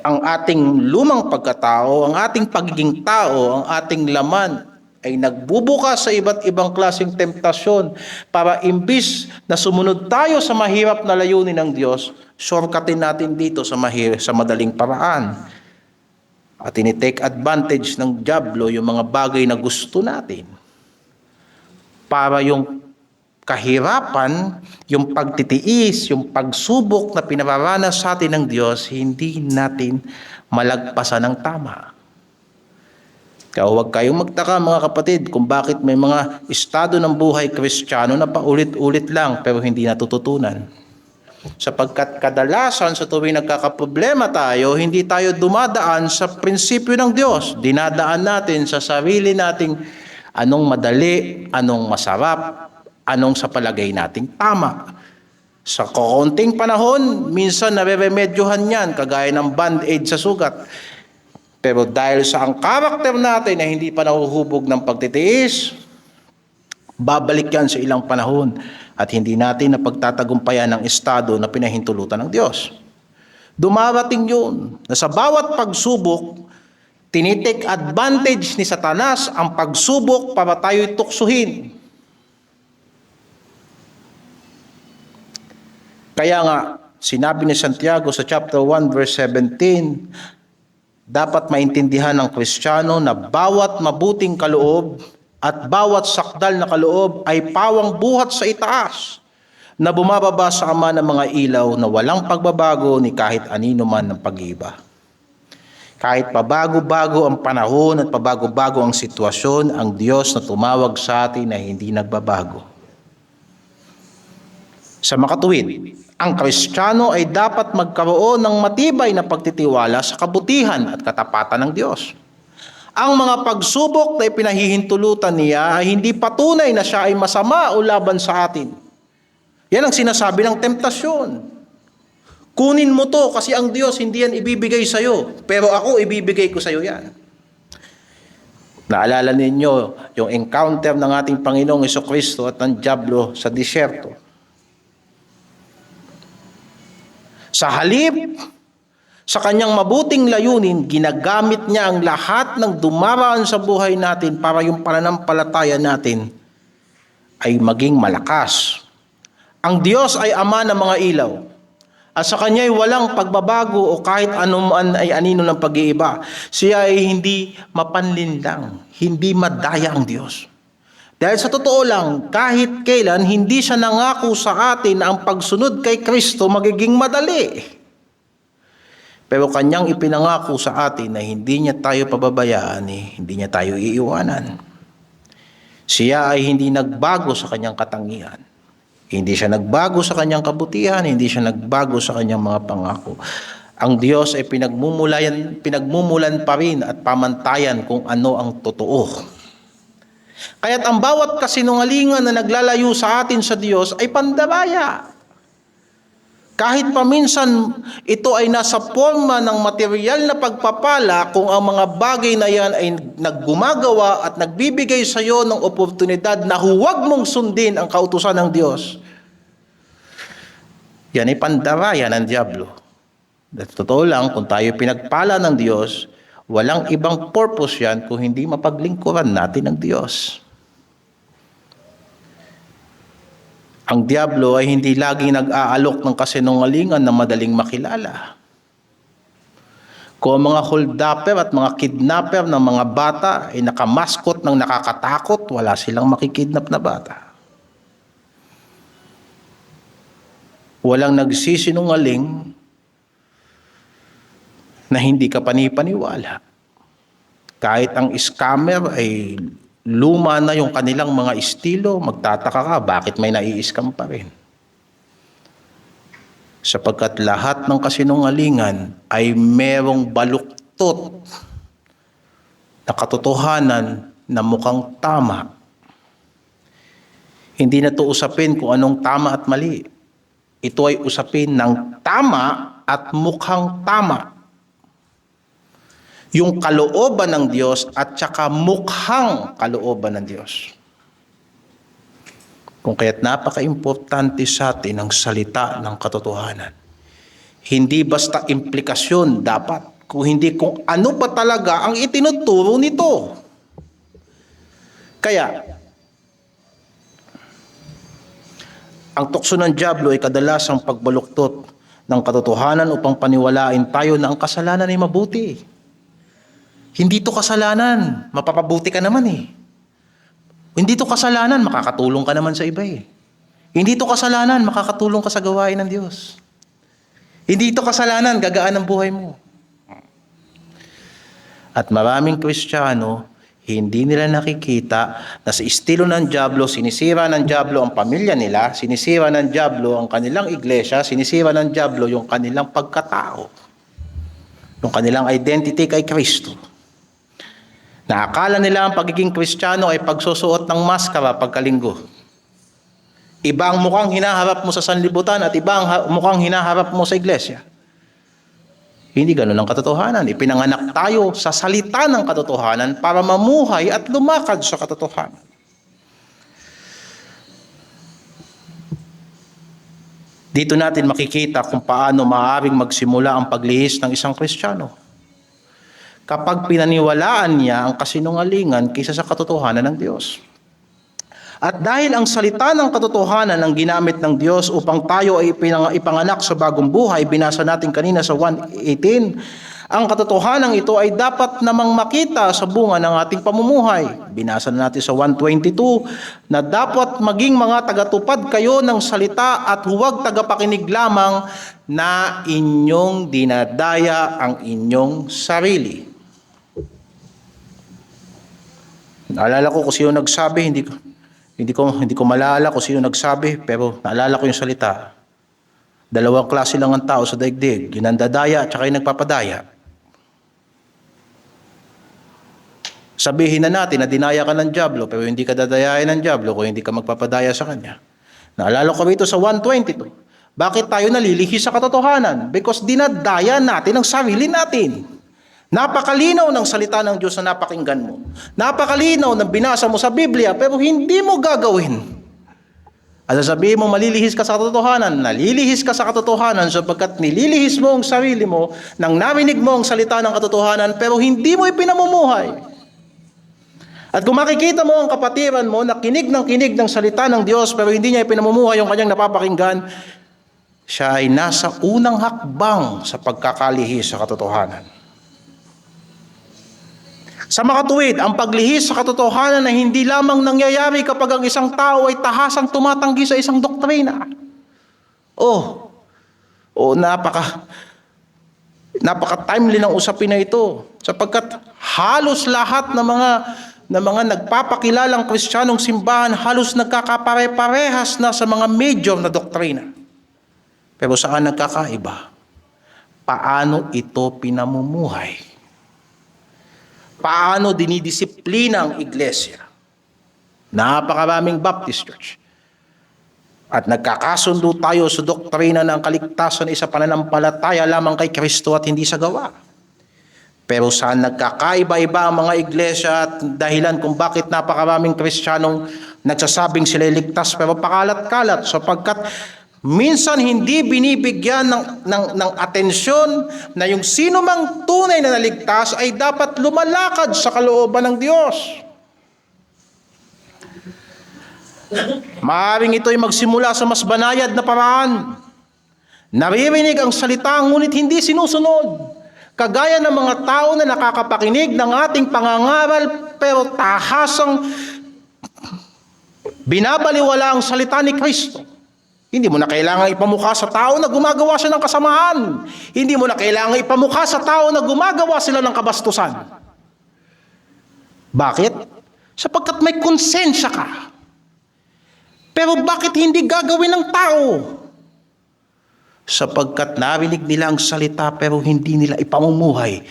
ang ating lumang pagkatao, ang ating pagiging tao, ang ating laman ay nagbubukas sa iba't ibang klaseng temptasyon para imbis na sumunod tayo sa mahirap na layunin ng Diyos, shortcutin natin dito sa madaling paraan. At tinitake advantage ng dyablo yung mga bagay na gusto natin para yung kahirapan, yung pagtitiis, yung pagsubok na pinararanas sa atin ng Diyos, hindi natin malagpasan ng tama. Kaya huwag kayong magtaka mga kapatid kung bakit may mga estado ng buhay Kristiyano na paulit-ulit lang pero hindi natututunan. Sapagkat kadalasan sa tuwing nagkakaproblema tayo, hindi tayo dumadaan sa prinsipyo ng Diyos. Dinadaan natin sa sarili nating anong madali, anong masarap, anong sa palagay nating tama. Sa kaunting panahon, minsan nare-remedyohan yan, kagaya ng band-aid sa sugat. Pero dahil sa ang karakter natin na hindi pa nahuhubog ng pagtitiis, babalik yan sa ilang panahon at hindi natin napagtatagumpayan ng estado na pinahintulutan ng Diyos. Dumarating yun na sa bawat pagsubok, tinitake advantage ni Satanas ang pagsubok para tayo'y tuksuhin. Kaya nga, sinabi ni Santiago sa chapter 1 verse 17, dapat maintindihan ng Kristiyano na bawat mabuting kaloob at bawat sakdal na kaloob ay pawang buhat sa itaas na bumababa sa Ama ng mga ilaw na walang pagbabago ni kahit anino man ng pag-iba. Kahit pabago-bago ang panahon at pabago-bago ang sitwasyon, ang Diyos na tumawag sa atin ay hindi nagbabago. Sa makatuwid, ang Kristiyano ay dapat magkaroon ng matibay na pagtitiwala sa kabutihan at katapatan ng Diyos. Ang mga pagsubok na ipinahihintulutan niya ay hindi patunay na siya ay masama o laban sa atin. Yan ang sinasabi ng temptasyon. Kunin mo to kasi ang Diyos hindi yan ibibigay sa iyo, pero ako ibibigay ko sa iyo yan. Naalala ninyo yung encounter ng ating Panginoong Jesucristo at ng dyablo sa disyerto. Sa halip, sa kanyang mabuting layunin, ginagamit niya ang lahat ng dumaraan sa buhay natin para yung pananampalataya natin ay maging malakas. Ang Diyos ay Ama ng mga ilaw. At sa Kanya ay walang pagbabago o kahit anuman ay anino ng pag-iiba. Siya ay hindi mapanlinlang, hindi madaya ang Diyos. Dahil sa totoo lang, kahit kailan, hindi siya nangako sa atin na ang pagsunod kay Kristo magiging madali. Pero Kanyang ipinangako sa atin na hindi niya tayo pababayaan, hindi niya tayo iiwanan. Siya ay hindi nagbago sa Kanyang katangian. Hindi siya nagbago sa Kanyang kabutihan, hindi siya nagbago sa Kanyang mga pangako. Ang Diyos ay pinagmumulan pa rin at pamantayan kung ano ang totoo. Kaya't ang bawat kasinungalingan na naglalayo sa atin sa Diyos ay pandaraya. Kahit paminsan ito ay nasa forma ng material na pagpapala, kung ang mga bagay na yan ay naggumagawa at nagbibigay sa iyo ng oportunidad na huwag mong sundin ang kautusan ng Diyos, yan ay pandaraya ng dyablo. At totoo lang, kung tayo pinagpala ng Diyos, walang ibang purpose yan kung hindi mapaglingkuran natin ng Diyos. Ang dyablo ay hindi laging nag-aalok ng kasinungalingan na madaling makilala. Kung mga hold-upper at mga kidnapper ng mga bata ay nakamaskot ng nakakatakot, wala silang makikidnap na bata. Walang nagsisinungaling na hindi ka panipaniwala. Kahit ang scammer ay luma na yung kanilang mga estilo, magtataka ka bakit may nai-scam pa rin. Sapagkat lahat ng kasinungalingan ay merong baluktot na katotohanan na mukhang tama. Hindi na ito usapin kung anong tama at mali. Ito ay usapin ng tama at mukhang tama. Yung kalooban ng Diyos at saka mukhang kalooban ng Diyos. Kung kaya't napaka-importante sa atin ang salita ng katotohanan. Hindi basta implikasyon dapat, kung hindi kung ano ba talaga ang itinuturo nito. Kaya, ang tukso ng dyablo ay kadalasang pagbaluktot ng katotohanan upang paniwalain tayo na ang kasalanan ay mabuti. Hindi to kasalanan, mapapabuti ka naman eh. Hindi to kasalanan, makakatulong ka naman sa iba eh. Hindi to kasalanan, makakatulong ka sa gawain ng Diyos. Hindi to kasalanan, gagaan ang buhay mo. At maraming Kristiyano, hindi nila nakikita na sa estilo ng dyablo, sinisira ng dyablo ang pamilya nila, sinisira ng dyablo ang kanilang iglesia, sinisira ng dyablo yung kanilang pagkatao, yung kanilang identity kay Kristo. Naakala nila ang pagiging Kristiyano ay pagsusuot ng maskara pagkalinggo. Iba ang mukhang hinaharap mo sa sanlibutan at iba ang mukhang hinaharap mo sa iglesia. Hindi ganun ang katotohanan. Ipinanganak tayo sa salita ng katotohanan para mamuhay at lumakad sa katotohanan. Dito natin makikita kung paano maaaring magsimula ang paglihis ng isang Kristiyano. Kapag pinaniwalaan niya ang kasinungalingan kaysa sa katotohanan ng Diyos. At dahil ang salita ng katotohanan ang ginamit ng Diyos upang tayo ay ipanganak sa bagong buhay, binasa natin kanina sa 1:18, ang katotohanan ito ay dapat namang makita sa bunga ng ating pamumuhay. Binasa natin sa 1:22 na dapat maging mga tagatupad kayo ng salita at huwag tagapakinig lamang na inyong dinadaya ang inyong sarili. Naalala ko kung sino nagsabi, hindi ko malala kung sino nagsabi, pero naalala ko yung salita. Dalawang klase lang ang tao sa daigdig, yung nandadaya at saka yung nagpapadaya. Sabihin na natin na dinaya ka ng dyablo, pero hindi ka dadayain ng dyablo kung hindi ka magpapadaya sa kanya. Naalala ko rito sa 1:22. Bakit tayo nalilihi sa katotohanan? Because dinadaya natin ang sarili natin. Napakalinaw ng salita ng Diyos na napakinggan mo. Napakalinaw ng binasa mo sa Biblia, pero hindi mo gagawin. At sasabihin mo, malilihis ka sa katotohanan. Nalilihis ka sa katotohanan sapagkat nililihis mo ang sarili mo nang narinig mo ang salita ng katotohanan, pero hindi mo ipinamumuhay. At kung makikita mo ang kapatiran mo na kinig ng salita ng Diyos, pero hindi niya ipinamumuhay yung kanyang napapakinggan, siya ay nasa unang hakbang sa pagkakalihis sa katotohanan. Sa makatuwid, ang paglihis sa katotohanan na hindi lamang nangyayari kapag ang isang tao ay tahasang tumatanggi sa isang doktrina. Napaka-timely ng usapin na ito. Sapagkat halos lahat ng mga nagpapakilalang Kristiyanong simbahan halos nagkakapare-parehas na sa mga major na doktrina. Pero saan nagkakaiba? Paano ito pinamumuhay? Paano dinidisiplina ang iglesia? Napakaraming Baptist Church. At nagkakasundo tayo sa doktrina ng kaligtasan sa pananampalataya lamang kay Kristo at hindi sa gawa. Pero saan nagkakaiba-iba ang mga iglesia at dahilan kung bakit napakaraming Kristiyanong nagsasabing sila ligtas pero pakalat-kalat sapagkat minsan hindi binibigyan ng atensyon na yung sino mang tunay na naligtas ay dapat lumalakad sa kalooban ng Diyos. Maaaring ito'y magsimula sa mas banayad na paraan. Naririnig ang salita ngunit hindi sinusunod. Kagaya ng mga tao na nakakapakinig ng ating pangangaral pero tahasang binabaliwala ang salita ni Kristo. Hindi mo na kailangan ipamukha sa tao na gumagawa siya ng kasamaan. Hindi mo na kailangan ipamukha sa tao na gumagawa sila ng kabastusan. Bakit? Sapagkat may konsensya ka. Pero bakit hindi gagawin ng tao? Sapagkat narinig nila ang salita pero hindi nila ipamumuhay.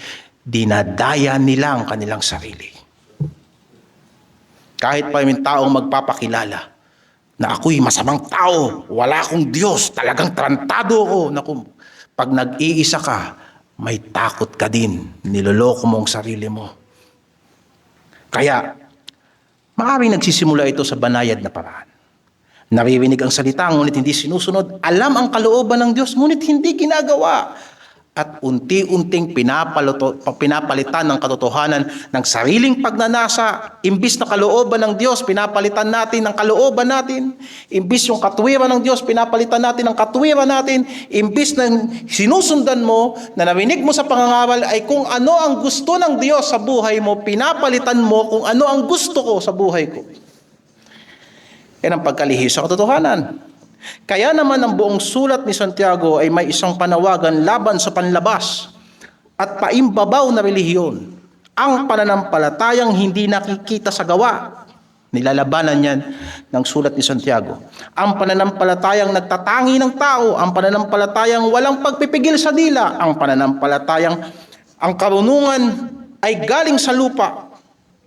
Dinadaya nila ang kanilang sarili. Kahit pa yung taong magpapakilala na ako'y masamang tao, wala akong Diyos, talagang tarantado ako. Naku, pag nag-iisa ka, may takot ka din, niloloko mo ang sarili mo. Kaya, maaaring nagsisimula ito sa banayad na paraan. Naririnig ang salita, ngunit hindi sinusunod. Alam ang kalooban ng Diyos, ngunit hindi ginagawa. At unti-unting pinapalitan ng katotohanan ng sariling pagnanasa. Imbis na kalooban ng Diyos, pinapalitan natin ng kalooban natin. Imbis yung katwiran ng Diyos, pinapalitan natin ng katwiran natin. Imbis na sinusundan mo, na narinig mo sa pangangaral ay kung ano ang gusto ng Diyos sa buhay mo, pinapalitan mo kung ano ang gusto ko sa buhay ko. Yan ang pagkalihis sa katotohanan. Kaya naman ang buong sulat ni Santiago ay may isang panawagan laban sa panlabas at paimbabaw na relihiyon. Ang pananampalatayang hindi nakikita sa gawa. Nilalabanan yan ng sulat ni Santiago. Ang pananampalatayang nagtatangi ng tao, ang pananampalatayang walang pagpipigil sa dila, ang pananampalatayang ang karunungan ay galing sa lupa,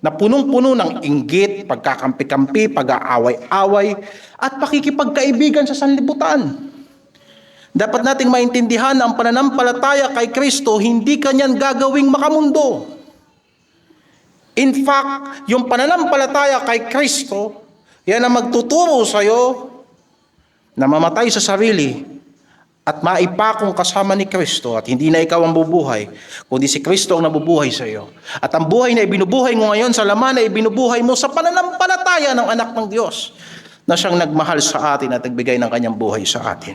na punong-puno ng inggit, pagkakampi-kampi, pag-aaway-away, at pakikipagkaibigan sa sanlibutan. Dapat nating maintindihan na ang pananampalataya kay Kristo, hindi kanyan gagawing makamundo. In fact, yung pananampalataya kay Kristo, yan ang magtuturo sa iyo na mamatay sa sarili at maipakong kasama ni Kristo, at hindi na ikaw ang bubuhay, kundi si Kristo ang nabubuhay sa iyo. At ang buhay na ibinubuhay mo ngayon sa laman na ibinubuhay mo sa pananampalataya ng anak ng Diyos na siyang nagmahal sa atin at nagbigay ng kanyang buhay sa atin.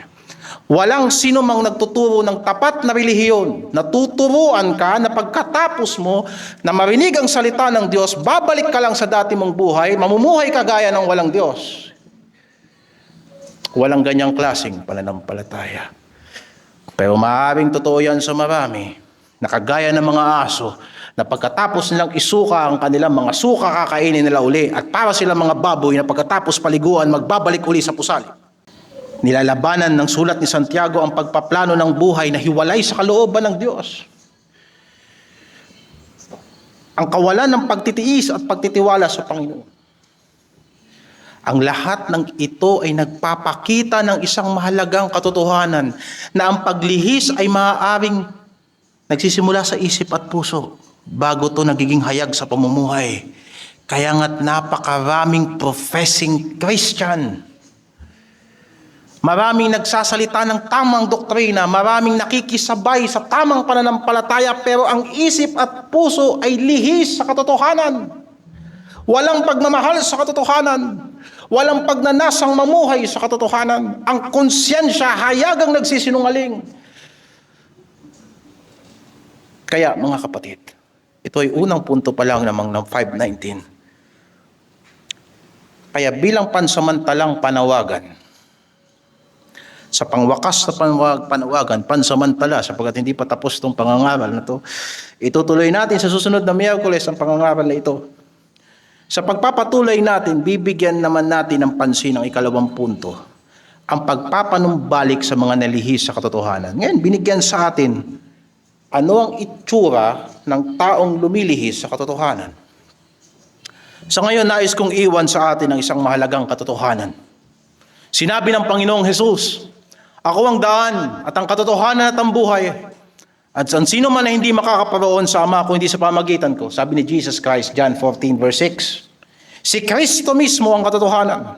Walang sino mang nagtuturo ng tapat na relihiyon. Natuturuan ka na pagkatapos mo na marinig ang salita ng Diyos, babalik ka lang sa dati mong buhay, mamumuhay ka gaya ng walang Diyos. Walang ganyang klaseng pananampalataya. Pero maaaring totoo yan sa marami, nakagaya ng mga aso, na pagkatapos nilang isuka ang kanilang mga suka, kakainin nila uli, at para silang mga baboy na pagkatapos paliguan, magbabalik uli sa pusali. Nilalabanan ng sulat ni Santiago ang pagpaplano ng buhay na hiwalay sa kalooban ng Diyos. Ang kawalan ng pagtitiis at pagtitiwala sa Panginoon. Ang lahat ng ito ay nagpapakita ng isang mahalagang katotohanan na ang paglihis ay maaaring nagsisimula sa isip at puso bago to nagiging hayag sa pamumuhay. Kaya nga't napakaraming professing Christian. Maraming nagsasalita ng tamang doktrina, maraming nakikisabay sa tamang pananampalataya, pero ang isip at puso ay lihis sa katotohanan. Walang pagmamahal sa katotohanan. Walang pagnanasang mamuhay sa katotohanan. Ang konsyensya hayagang nagsisinungaling. Kaya mga kapatid, ito ay unang punto pa lang namang ng 5:19. Kaya bilang pansamantalang panawagan, sa pangwakas na panawagan, pansamantala, sapagkat hindi pa tapos itong pangangaral na ito, itutuloy natin sa susunod na Miyerkules ang pangangaral na ito. Sa pagpapatuloy natin, bibigyan naman natin ng pansin ang ikalawang punto, ang pagpapanumbalik sa mga nalihis sa katotohanan. Ngayon, binigyan sa atin ano ang itsura ng taong lumilihis sa katotohanan. Sa ngayon, nais kong iwan sa atin ang isang mahalagang katotohanan. Sinabi ng Panginoong Jesus, "Ako ang daan at ang katotohanan at ang buhay. At sino man na hindi makakaparoon sa Ama kung hindi sa pamagitan ko." Sabi ni Jesus Christ, John 14 verse 6. Si Kristo mismo ang katotohanan.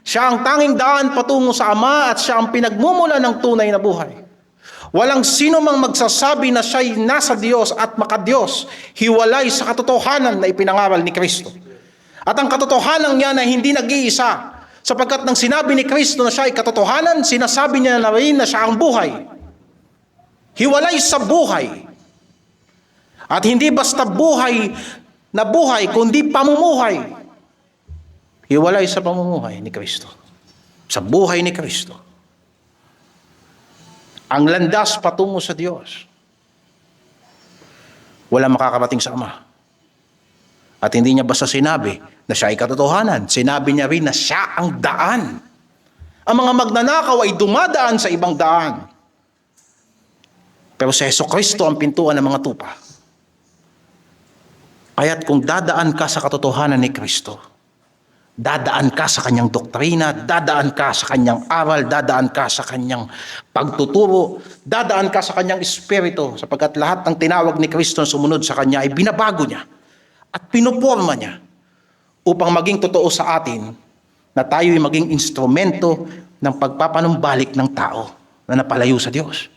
Siya ang tanging daan patungo sa Ama at siya ang pinagmumula ng tunay na buhay. Walang sino mang magsasabi na siya'y nasa Diyos at makadiyos, hiwalay sa katotohanan na ipinangaral ni Kristo. At ang katotohanan niya na hindi nag-iisa, sapagkat nang sinabi ni Kristo na siya ay katotohanan, sinasabi niya na rin na siya ang buhay. Hiwalay sa buhay. At hindi basta buhay na buhay, kundi pamumuhay. Hiwalay sa pamumuhay ni Kristo. Sa buhay ni Kristo. Ang landas patungo sa Diyos. Wala makakarating sa Ama. At hindi niya basta sinabi na siya ay katotohanan. Sinabi niya rin na siya ang daan. Ang mga magnanakaw ay dumadaan sa ibang daan. Pero si Jesucristo ang pintuan ng mga tupa. Kaya't kung dadaan ka sa katotohanan ni Kristo, Dadaan ka sa kanyang doktrina, dadaan ka sa kanyang aral, dadaan ka sa kanyang pagtuturo, dadaan ka sa kanyang espiritu, sapagkat lahat ng tinawag ni Kristo na sumunod sa kanya ay binabago niya at pinuporma niya upang maging totoo sa atin na tayo ay maging instrumento ng pagpapanumbalik ng tao na napalayo sa Diyos.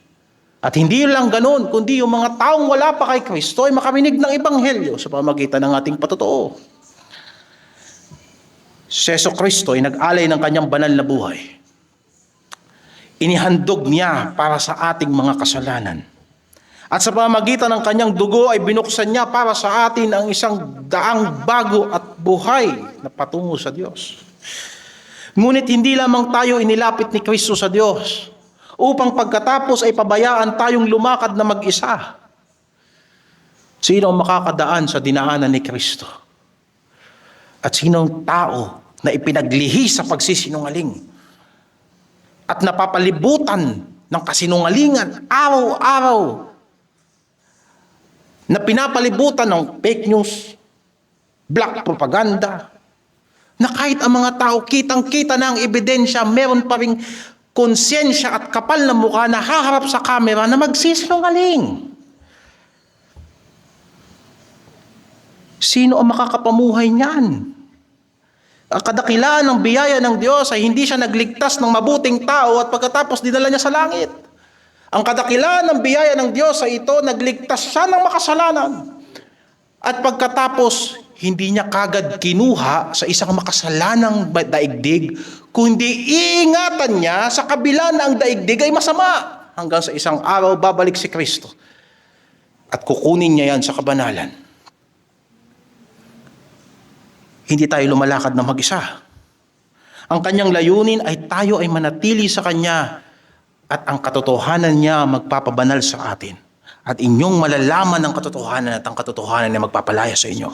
At hindi lang ganoon, kundi yung mga taong wala pa kay Kristo ay makaminig ng ebanghelyo sa pamamagitan ng ating patotoo. Si Jesucristo ay nag-alay ng kanyang banal na buhay. Inihandog niya para sa ating mga kasalanan. At sa pamamagitan ng kanyang dugo ay binuksan niya para sa atin ang isang daang bago at buhay na patungo sa Diyos. Ngunit hindi lamang tayo inilapit ni Kristo sa Diyos upang pagkatapos ay pabayaan tayong lumakad na mag-isa. Sino ang makakadaan sa dinaanan ni Kristo? At sinong tao na ipinaglihi sa pagsisinungaling at napapalibutan ng kasinungalingan araw-araw, na pinapalibutan ng fake news, black propaganda, na kahit ang mga tao kitang-kita na ang ebidensya, meron pa ring konsensya at kapal na mukha na haharap sa kamera na magsisinungaling. Sino ang makakapamuhay niyan? Ang kadakilaan ng biyaya ng Diyos ay hindi siya nagligtas ng mabuting tao at pagkatapos dinala niya sa langit. Ang kadakilaan ng biyaya ng Diyos ay ito, nagligtas siya ng makasalanan. At pagkatapos, hindi niya kagad kinuha sa isang makasalanang daigdig, kundi iingatan niya sa kabila na ang daigdig ay masama. Hanggang sa isang araw, babalik si Kristo. At kukunin niya yan sa kabanalan. Hindi tayo lumalakad ng mag-isa. Ang kanyang layunin ay tayo ay manatili sa kanya at ang katotohanan niya magpapabanal sa atin. At inyong malalaman ang katotohanan at ang katotohanan niya magpapalaya sa inyo.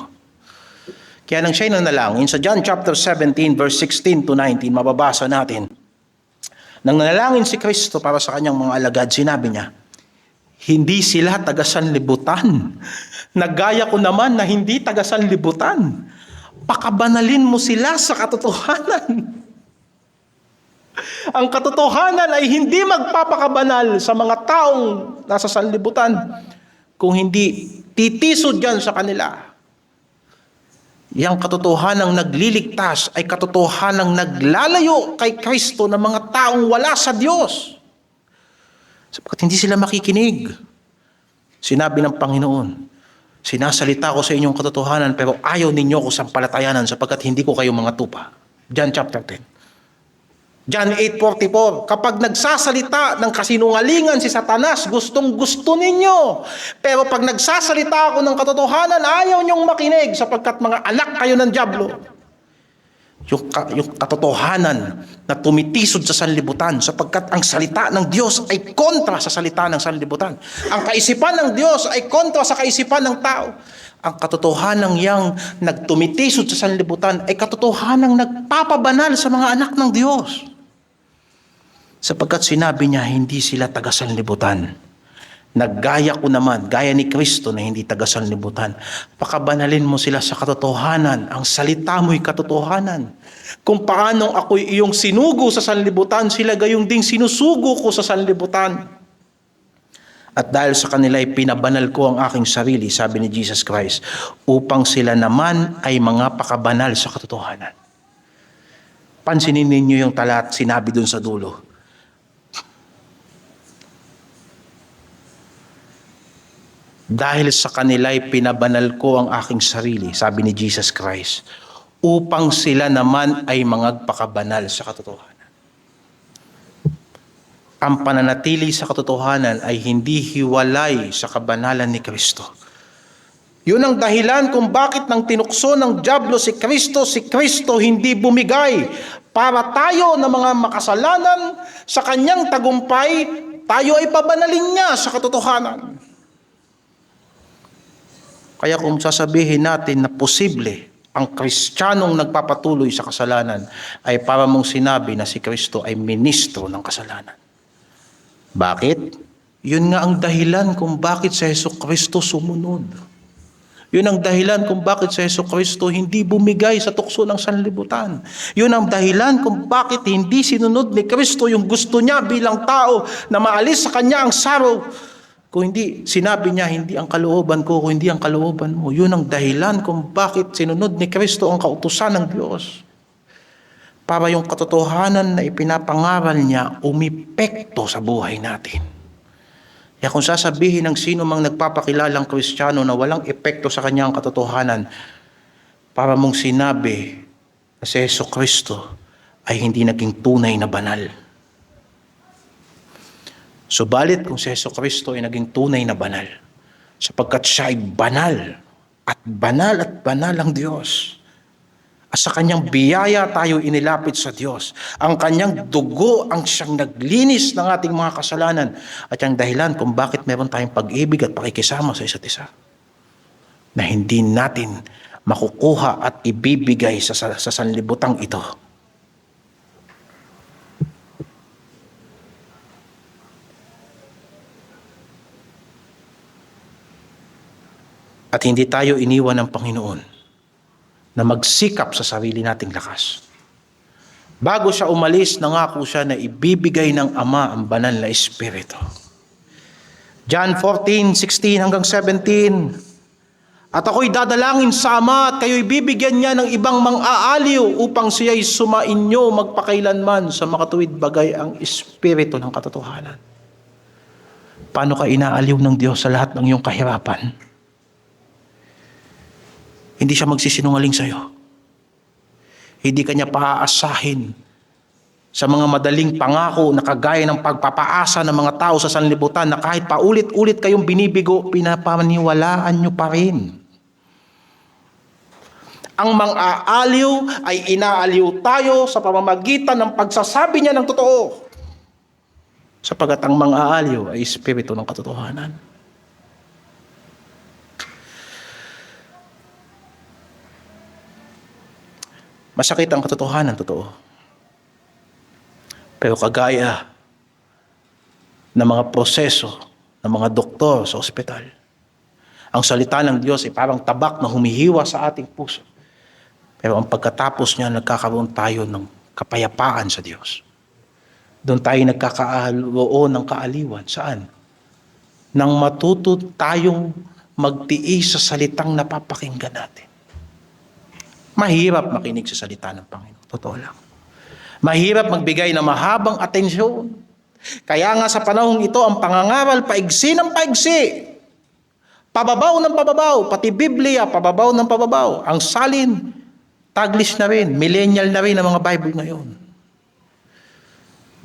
Kaya nang siya'y nanalangin, sa John chapter 17 verse 16 to 19, mababasa natin, nang nanalangin si Kristo para sa kanyang mga alagad, sinabi niya, hindi sila taga-sanlibutan. Nagaya ko naman na hindi taga-sanlibutan. Pakabanalin mo sila sa katotohanan. Ang katotohanan ay hindi magpapakabanal sa mga taong nasa sanlibutan kung hindi titisod yan sa kanila. Yang katotohanang nagliligtas ay katotohanang naglalayo kay Kristo ng mga taong wala sa Diyos. Sapagkat hindi sila makikinig. Sinabi ng Panginoon, sinasalita ko sa inyong katotohanan pero ayaw ninyo ko sampalatayanan sapagkat hindi ko kayo mga tupa. John chapter 10. John 8:44, kapag nagsasalita ng kasinungalingan si Satanas, gustong-gusto ninyo. Pero pag nagsasalita ako ng katotohanan, ayaw niyong makinig sapagkat mga anak kayo ng dyablo. Yung katotohanan na tumitisod sa sanlibutan sapagkat ang salita ng Diyos ay kontra sa salita ng sanlibutan. Ang kaisipan ng Diyos ay kontra sa kaisipan ng tao. Ang katotohanang yang nagtumitisod sa sanlibutan ay katotohanang nagpapabanal sa mga anak ng Diyos. Sapagkat sinabi niya, hindi sila taga-sanlibutan. Naggaya ko naman, gaya ni Kristo na hindi taga-sanlibutan. Pakabanalin mo sila sa katotohanan. Ang salita mo'y katotohanan. Kung paanong ako'y iyong sinugo sa sanlibutan, sila gayong ding sinusugo ko sa sanlibutan. At dahil sa kanila ay pinabanal ko ang aking sarili, sabi ni Jesus Christ, upang sila naman ay mga pakabanal sa katotohanan. Pansinin ninyo yung talat sinabi dun sa dulo. Dahil sa kanila'y pinabanal ko ang aking sarili, sabi ni Jesus Christ, upang sila naman ay magpakabanal sa katotohanan. Ang pananatili sa katotohanan ay hindi hiwalay sa kabanalan ni Kristo. Yun ang dahilan kung bakit nang tinukso ng dyablo si Kristo hindi bumigay para tayo na mga makasalanan sa kanyang tagumpay, tayo ay pabanalin niya sa katotohanan. Kaya kung sasabihin natin na posible ang Kristiyanong nagpapatuloy sa kasalanan, ay para mong sinabi na si Kristo ay ministro ng kasalanan. Bakit? Yun nga ang dahilan kung bakit si Jesucristo sumunod. Yun ang dahilan kung bakit si Jesucristo hindi bumigay sa tukso ng sanlibutan. Yun ang dahilan kung bakit hindi sinunod ni Kristo yung gusto niya bilang tao na maalis sa kanya ang sorrow. Kung hindi, sinabi niya, hindi ang kalooban ko, kung hindi ang kalooban mo. Yun ang dahilan kung bakit sinunod ni Kristo ang kautusan ng Diyos. Para yung katotohanan na ipinapangaral niya umipekto sa buhay natin. Kaya kung sasabihin ng sino mang nagpapakilalang Kristiyano na walang epekto sa kanyang katotohanan, para mong sinabi na si Jesucristo ay hindi naging tunay na banal. Subalit kung si Jesucristo ay naging tunay na banal, sapagkat siya ay banal at banal ang Diyos. At sa kanyang biyaya tayo inilapit sa Diyos. Ang kanyang dugo ang siyang naglinis ng ating mga kasalanan. At yung dahilan kung bakit meron tayong pag-ibig at pakikisama sa isa't isa. Na hindi natin makukuha at ibibigay sa sanlibutang ito. At hindi tayo iniwan ng Panginoon na magsikap sa sarili nating lakas. Bago siya umalis, nangako siya na ibibigay ng Ama ang banal na Espiritu. John 14:16 hanggang 17. At ako'y dadalangin sa Ama at kayo'y bibigyan niya ng ibang mang-aaliw upang siya'y sumainyo magpakailanman sa makatuwid bagay ang Espiritu ng katotohanan. Paano ka inaaliw ng Diyos sa lahat ng iyong kahirapan? Hindi siya magsisinungaling sa iyo. Hindi kanya paaasahin sa mga madaling pangako na kagaya ng pagpapaasa ng mga tao sa sanlibutan na kahit paulit-ulit kayong binibigo, pinapaniwalaan nyo pa rin. Ang mang-aaliw ay inaaliw tayo sa pamamagitan ng pagsasabi niya ng totoo. Sapagat ang mang-aaliw ay Espiritu ng katotohanan. Masakit ang katotohanan, totoo. Pero kagaya ng mga proseso ng mga doktor sa ospital, ang salita ng Diyos ay parang tabak na humihiwa sa ating puso. Pero ang pagkatapos niya, nagkakaroon tayo ng kapayapaan sa Diyos. Doon tayo nagkakaroon ng kaaliwan. Saan? Nang matuto tayong magtiis sa salitang napapakinggan natin. Mahirap makinig sa salita ng Panginoon. Totoo lang. Mahirap magbigay ng mahabang atensyon. Kaya nga sa panahong ito, ang pangangaral, paigsi ng paigsi. Pababaw ng pababaw. Pati Biblia, pababaw ng pababaw. Ang salin, Taglish na rin. Millennial na rin ang mga Bible ngayon.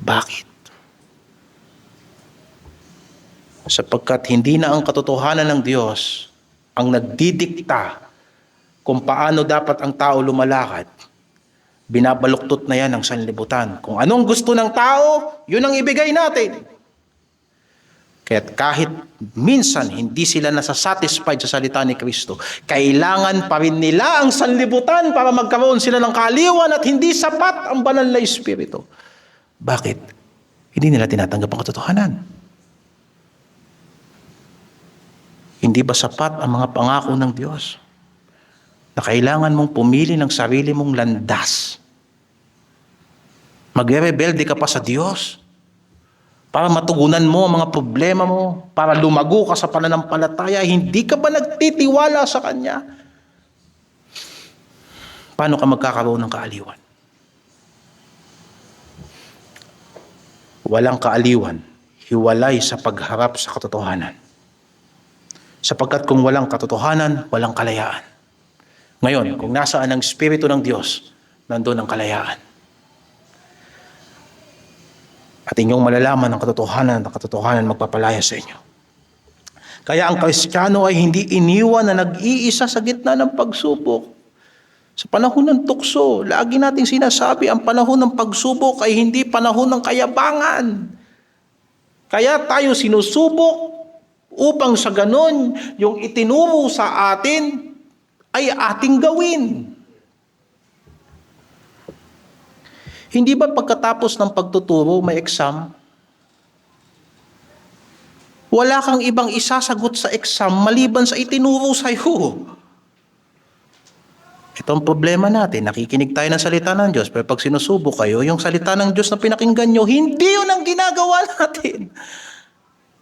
Bakit? Sapagkat hindi na ang katotohanan ng Diyos ang nagdidikta kung paano dapat ang tao lumalakad. Binabaluktot na yan ng sanlibutan. Kung anong gusto ng tao, yun ang ibigay natin. Kaya't kahit minsan hindi sila nasasatisfied sa salita ni Kristo, kailangan pa rin nila ang sanlibutan para magkaroon sila ng kaaliwan at hindi sapat ang banal na Espiritu. Bakit? Hindi nila tinatanggap ang katotohanan. Hindi ba sapat ang mga pangako ng Diyos? Na kailangan mong pumili ng sarili mong landas. Magre-rebelde ka pa sa Diyos para matugunan mo ang mga problema mo, para lumago ka sa pananampalataya. Hindi ka ba nagtitiwala sa Kanya? Paano ka magkakaroon ng kaaliwan? Walang kaaliwan, hiwalay sa pagharap sa katotohanan. Sapagkat kung walang katotohanan, walang kalayaan. Ngayon, kung nasaan ang Espiritu ng Diyos, nandoon ang kalayaan. At inyong malalaman ang katotohanan magpapalaya sa inyo. Kaya ang Kristiyano ay hindi iniwan na nag-iisa sa gitna ng pagsubok. Sa panahon ng tukso, lagi nating sinasabi, ang panahon ng pagsubok ay hindi panahon ng kayabangan. Kaya tayo sinusubok upang sa ganon, yung itinuro sa atin ay ating gawin. Hindi ba pagkatapos ng pagtuturo may exam? Wala kang ibang isasagot sa exam maliban sa itinuro sa iyo. Ito ang problema natin. Nakikinig tayo ng salita ng Diyos, pero pag sinusubok kayo, yung salita ng Diyos na pinakinggan nyo, hindi yun ang ginagawa natin.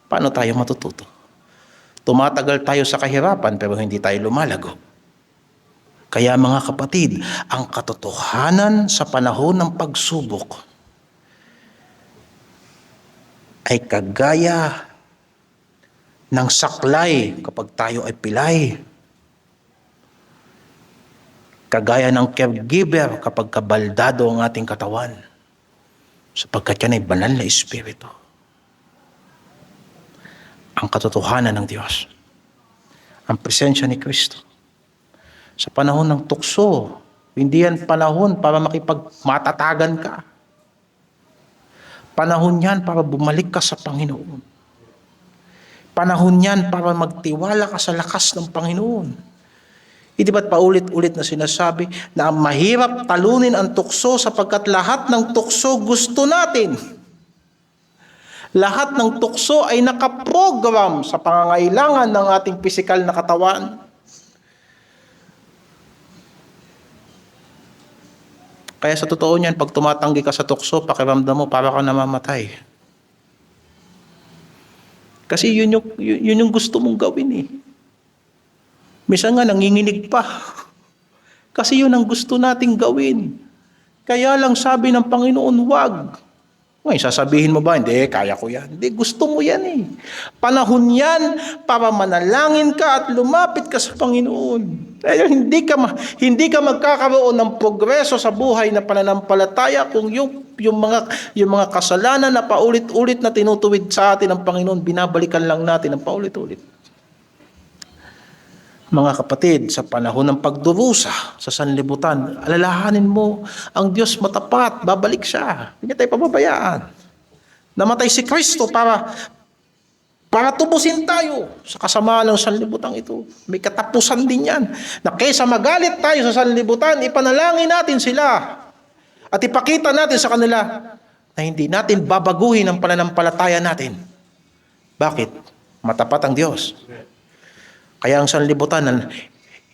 Paano tayo matututo? Tumatagal tayo sa kahirapan, pero hindi tayo lumalago. Kaya mga kapatid, ang katotohanan sa panahon ng pagsubok ay kagaya ng saklay kapag tayo ay pilay. Kagaya ng caregiver kapag kabaldado ang ating katawan. Sapagkat yan ay banal na espiritu. Ang katotohanan ng Diyos. Ang presensya ni Kristo. Sa panahon ng tukso, hindi yan panahon para makipagmatatagan ka. Panahon yan para bumalik ka sa Panginoon. Panahon yan para magtiwala ka sa lakas ng Panginoon. Hindi ba't paulit-ulit na sinasabi na mahirap talunin ang tukso sapagkat lahat ng tukso gusto natin. Lahat ng tukso ay nakaprogram sa pangangailangan ng ating pisikal na katawan. Kaya sa totoo niyan, pag tumatanggi ka sa tukso, pakiramdam mo para ka namamatay. Kasi yun yung gusto mong gawin eh. Minsan nga nanginginig pa. Kasi yun ang gusto nating gawin. Kaya lang sabi ng Panginoon, wag. Ngayon, sasabihin mo ba, hindi, kaya ko yan. Hindi, gusto mo yan eh. Panahon yan para manalangin ka at lumapit ka sa Panginoon. Kaya hindi ka magkakaroon ng progreso sa buhay na pananampalataya kung yung mga kasalanan na paulit-ulit na tinutuwid sa atin ng Panginoon, binabalikan lang natin ng paulit-ulit. Mga kapatid, sa panahon ng pagdurusa sa sanlibutan, alalahanin mo, ang Diyos matapat, babalik siya. Hindi niya tayo pababayaan. Namatay si Kristo para tubusin tayo sa kasamaan ng sanlibutan ito. May katapusan din yan. Na kaysa magalit tayo sa sanlibutan, ipanalangin natin sila. At ipakita natin sa kanila na hindi natin babaguhin ang pananampalataya natin. Bakit? Matapat ang Diyos. Kaya ang sanlibutan,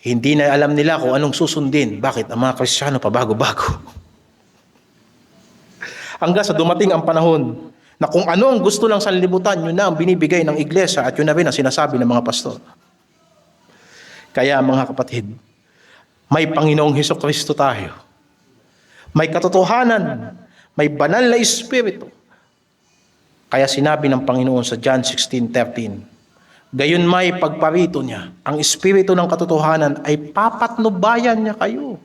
hindi na alam nila kung anong susundin. Bakit? Ang mga Kristiyano pabago-bago. Hanggang sa dumating ang panahon na kung ano ang gusto ng sanlibutan, yun na ang binibigay ng iglesia at yun na rin ang sinasabi ng mga pastor. Kaya mga kapatid, may Panginoong Hesukristo tayo. May katotohanan, may banal na espiritu. Kaya sinabi ng Panginoon sa John 16:13, gayon may pagparito niya, ang espiritu ng katotohanan ay papatnubayan niya kayo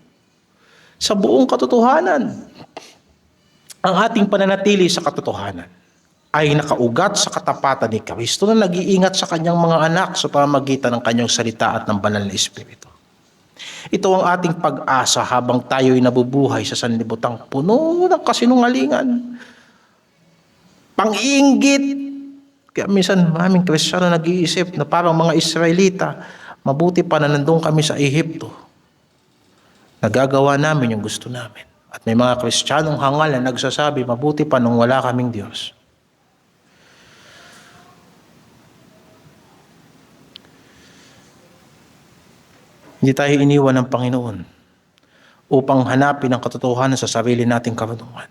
sa buong katotohanan. Ang ating pananatili sa katotohanan ay nakaugat sa katapatan ni Kristo na nag-iingat sa kanyang mga anak sa pamamagitan ng kanyang salita at ng banal na espiritu. Ito ang ating pag-asa habang tayo'y nabubuhay sa sanlibutang puno ng kasinungalingan, pang-iinggit. Kaya minsan maraming Kristiyano nag-iisip na parang mga Israelita, mabuti pa na nandun kami sa Ehipto. Nagagawa namin yung gusto namin. At may mga Kristiyanong hangal na nagsasabi, mabuti pa nung wala kaming Diyos. Hindi tayo iniwan ng Panginoon upang hanapin ang katotohanan sa sarili nating karunungan.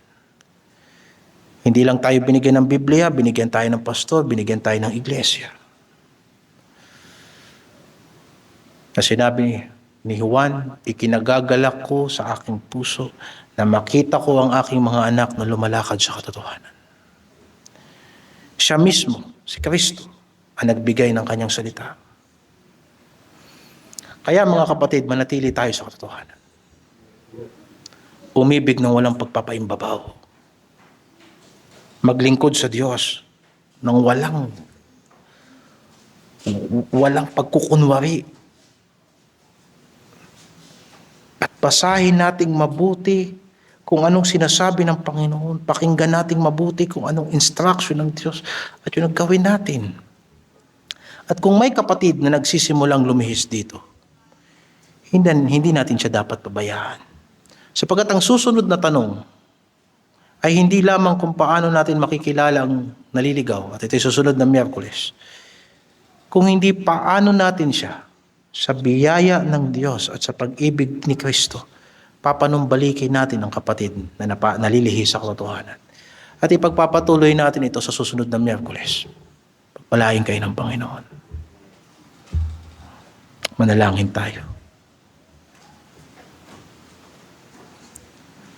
Hindi lang tayo binigyan ng Biblia, binigyan tayo ng pastor, binigyan tayo ng iglesia. Na sinabi ni Juan, ikinagagalak ko sa aking puso na makita ko ang aking mga anak na lumalakad sa katotohanan. Siya mismo, si Kristo, ang nagbigay ng kanyang salita. Kaya mga kapatid, manatili tayo sa katotohanan. Umibig ng walang pagpapaimbabaw. Maglingkod sa Diyos ng walang pagkukunwari. At basahin nating mabuti kung anong sinasabi ng Panginoon. Pakinggan nating mabuti kung anong instruction ng Diyos at yung gawin natin. At kung may kapatid na nagsisimulang lumihis dito, hindi natin siya dapat pabayaan. Sapagkat ang susunod na tanong ay hindi lamang kung paano natin makikilala ang naliligaw, at ito'y susunod na Miyerkules. Kung hindi paano natin siya sa biyaya ng Diyos at sa pag-ibig ni Kristo, papanumbalikin natin ang kapatid na nalilihi sa katotohanan. At ipagpapatuloy natin ito sa susunod na Miyerkules. Pagpalain kayo ng Panginoon. Manalangin tayo.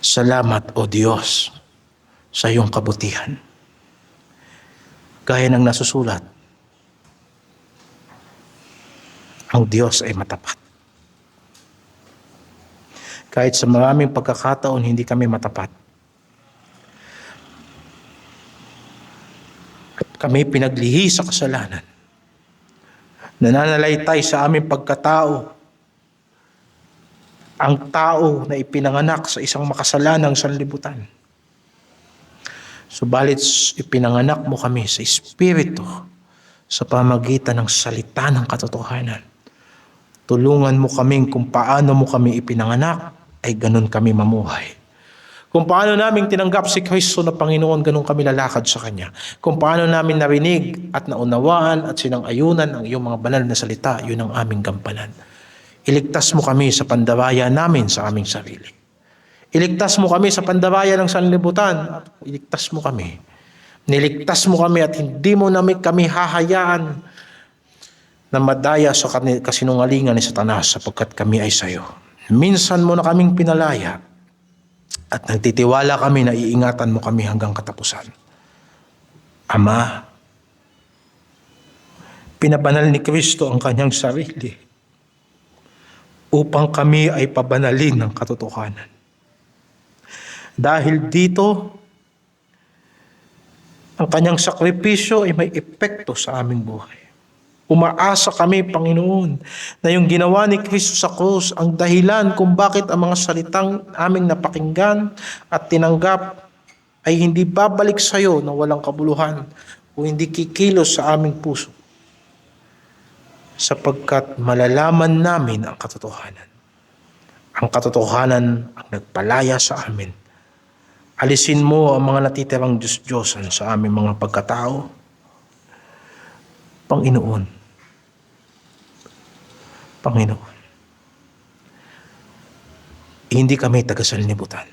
Salamat, O Diyos, sa iyong kabutihan. Gaya ng nasusulat, ang Diyos ay matapat. Kahit sa maraming pagkakataon, hindi kami matapat. At kami pinaglihi sa kasalanan. Nananalaytay sa aming pagkatao. Ang tao na ipinanganak sa isang makasalanang sanlibutan. Subalit ipinanganak mo kami sa Espiritu sa pamagitan ng salita ng katotohanan. Tulungan mo kami kung paano mo kami ipinanganak, ay ganun kami mamuhay. Kung paano namin tinanggap si Kristo na Panginoon, ganun kami lalakad sa Kanya. Kung paano namin narinig at naunawaan at sinang-ayunan ang iyong mga banal na salita, yun ang aming gampanan. Iligtas mo kami sa pandawaya namin sa aming sarili. Iligtas mo kami sa pandawaya ng sanlibutan. Iligtas mo kami. Niligtas mo kami at hindi mo namin kami hahayaan na madaya sa kasinungalingan ni Satanas sapagkat kami ay sa iyo. Minsan mo na kaming pinalaya at nagtitiwala kami na iingatan mo kami hanggang katapusan. Ama, pinabanal ni Kristo ang kanyang sarili upang kami ay pabanalin ng katotohanan. Dahil dito, ang kanyang sakripisyo ay may epekto sa aming buhay. Umaasa kami, Panginoon, na yung ginawa ni Kristo sa krus ang dahilan kung bakit ang mga salitang aming napakinggan at tinanggap ay hindi babalik sa iyo na walang kabuluhan o hindi kikilos sa aming puso. Sapagkat malalaman namin ang katotohanan. Ang katotohanan ang nagpalaya sa amin. Alisin mo ang mga natitirang Diyos-Diyosan sa aming mga pagkatao. Panginoon, hindi kami taga-sanlibutan.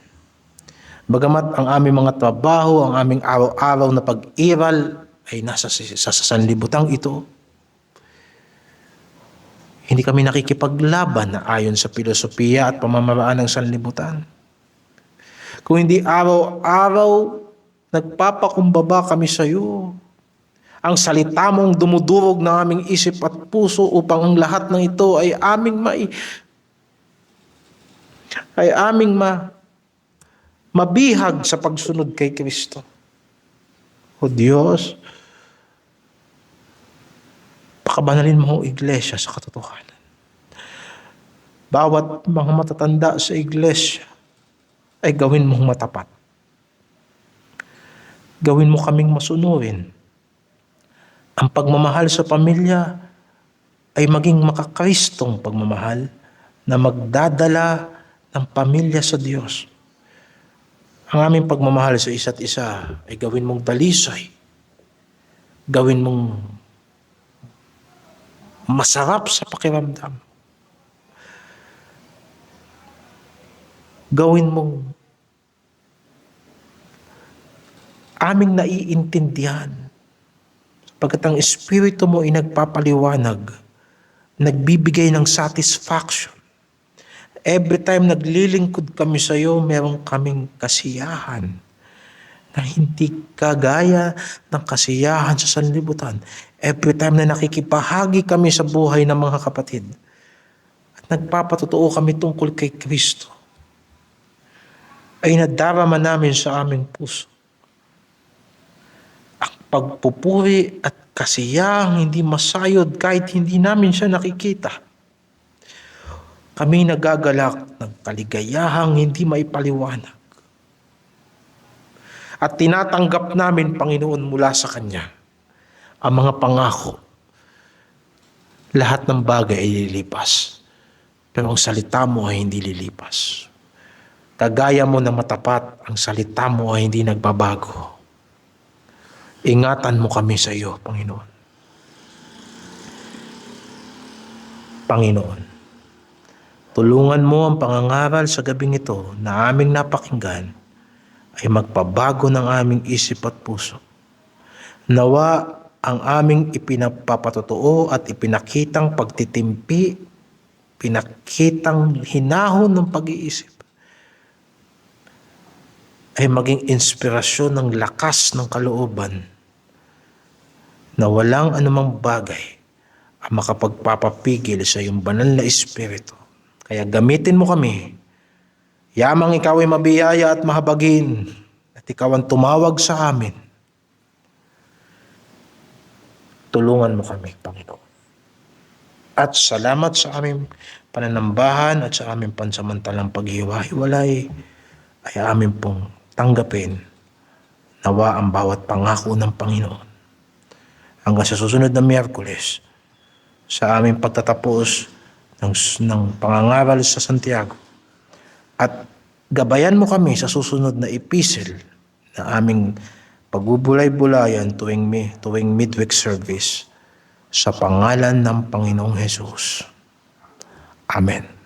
Bagamat ang aming mga trabaho, ang aming araw-araw na pag-iral ay nasa sa sanlibutang ito, hindi kami nakikipaglaban na ayon sa filosofiya at pamamaraan ng sanlibutan. Kung hindi araw-araw, nagpapakumbaba kami sa iyo. Ang salita mong dumudurog ng aming isip at puso upang ang lahat ng ito ay aming mabihag sa pagsunod kay Kristo. O Diyos, pakabanalin mo ang iglesia sa katotohanan. Bawat mga matatanda sa iglesia ay gawin mong matapat. Gawin mo kaming masunurin. Ang pagmamahal sa pamilya ay maging makakristong pagmamahal na magdadala ng pamilya sa Diyos. Ang aming pagmamahal sa isa't isa ay gawin mong dalisay. Gawin mong masarap sa pakiramdam. Gawin mong aming naiintindihan. Pagkat ang Espiritu mo ay nagpapaliwanag, nagbibigay ng satisfaction. Every time naglilingkod kami sa iyo, meron kaming kasiyahan na hindi kagaya ng kasiyahan sa sanlibutan. Every time na nakikipahagi kami sa buhay ng mga kapatid at nagpapatotoo kami tungkol kay Kristo, ay nadarama namin sa aming puso ang pagpupuri at kasiyahang hindi masayod kahit hindi namin siya nakikita. Kami nagagalak ng kaligayahang hindi maipaliwanag. At tinatanggap namin, Panginoon, mula sa Kanya ang mga pangako. Lahat ng bagay ay lilipas, pero ang salita mo ay hindi lilipas. Kagaya mo na matapat, ang salita mo ay hindi nagbabago. Ingatan mo kami sa iyo, Panginoon. Panginoon. Tulungan mo ang pangangaral sa gabing ito na aming napakinggan ay magpabago ng aming isip at puso. Nawa ang aming ipinapapatotoo at ipinakitang pagtitimpi, pinakitang hinahon ng pag-iisip ay maging inspirasyon ng lakas ng kalooban na walang anumang bagay ang makapagpapapigil sa iyong banal na espiritu. Kaya gamitin mo kami. Yamang ikaw ay mabiyaya at mahabagin at ikaw ang tumawag sa amin. Tulungan mo kami, Panginoon. At salamat sa aming pananambahan at sa aming pansamantalang paghiwa-hiwalay ay amin pong tanggapin nawa ang bawat pangako ng Panginoon. Hanggang sa susunod na Miyerkules, sa aming pagtatapos ng pangangaral sa Santiago. At gabayan mo kami sa susunod na epistle na aming pagbubulay-bulayan tuwing midweek service sa pangalan ng Panginoong Hesus. Amen.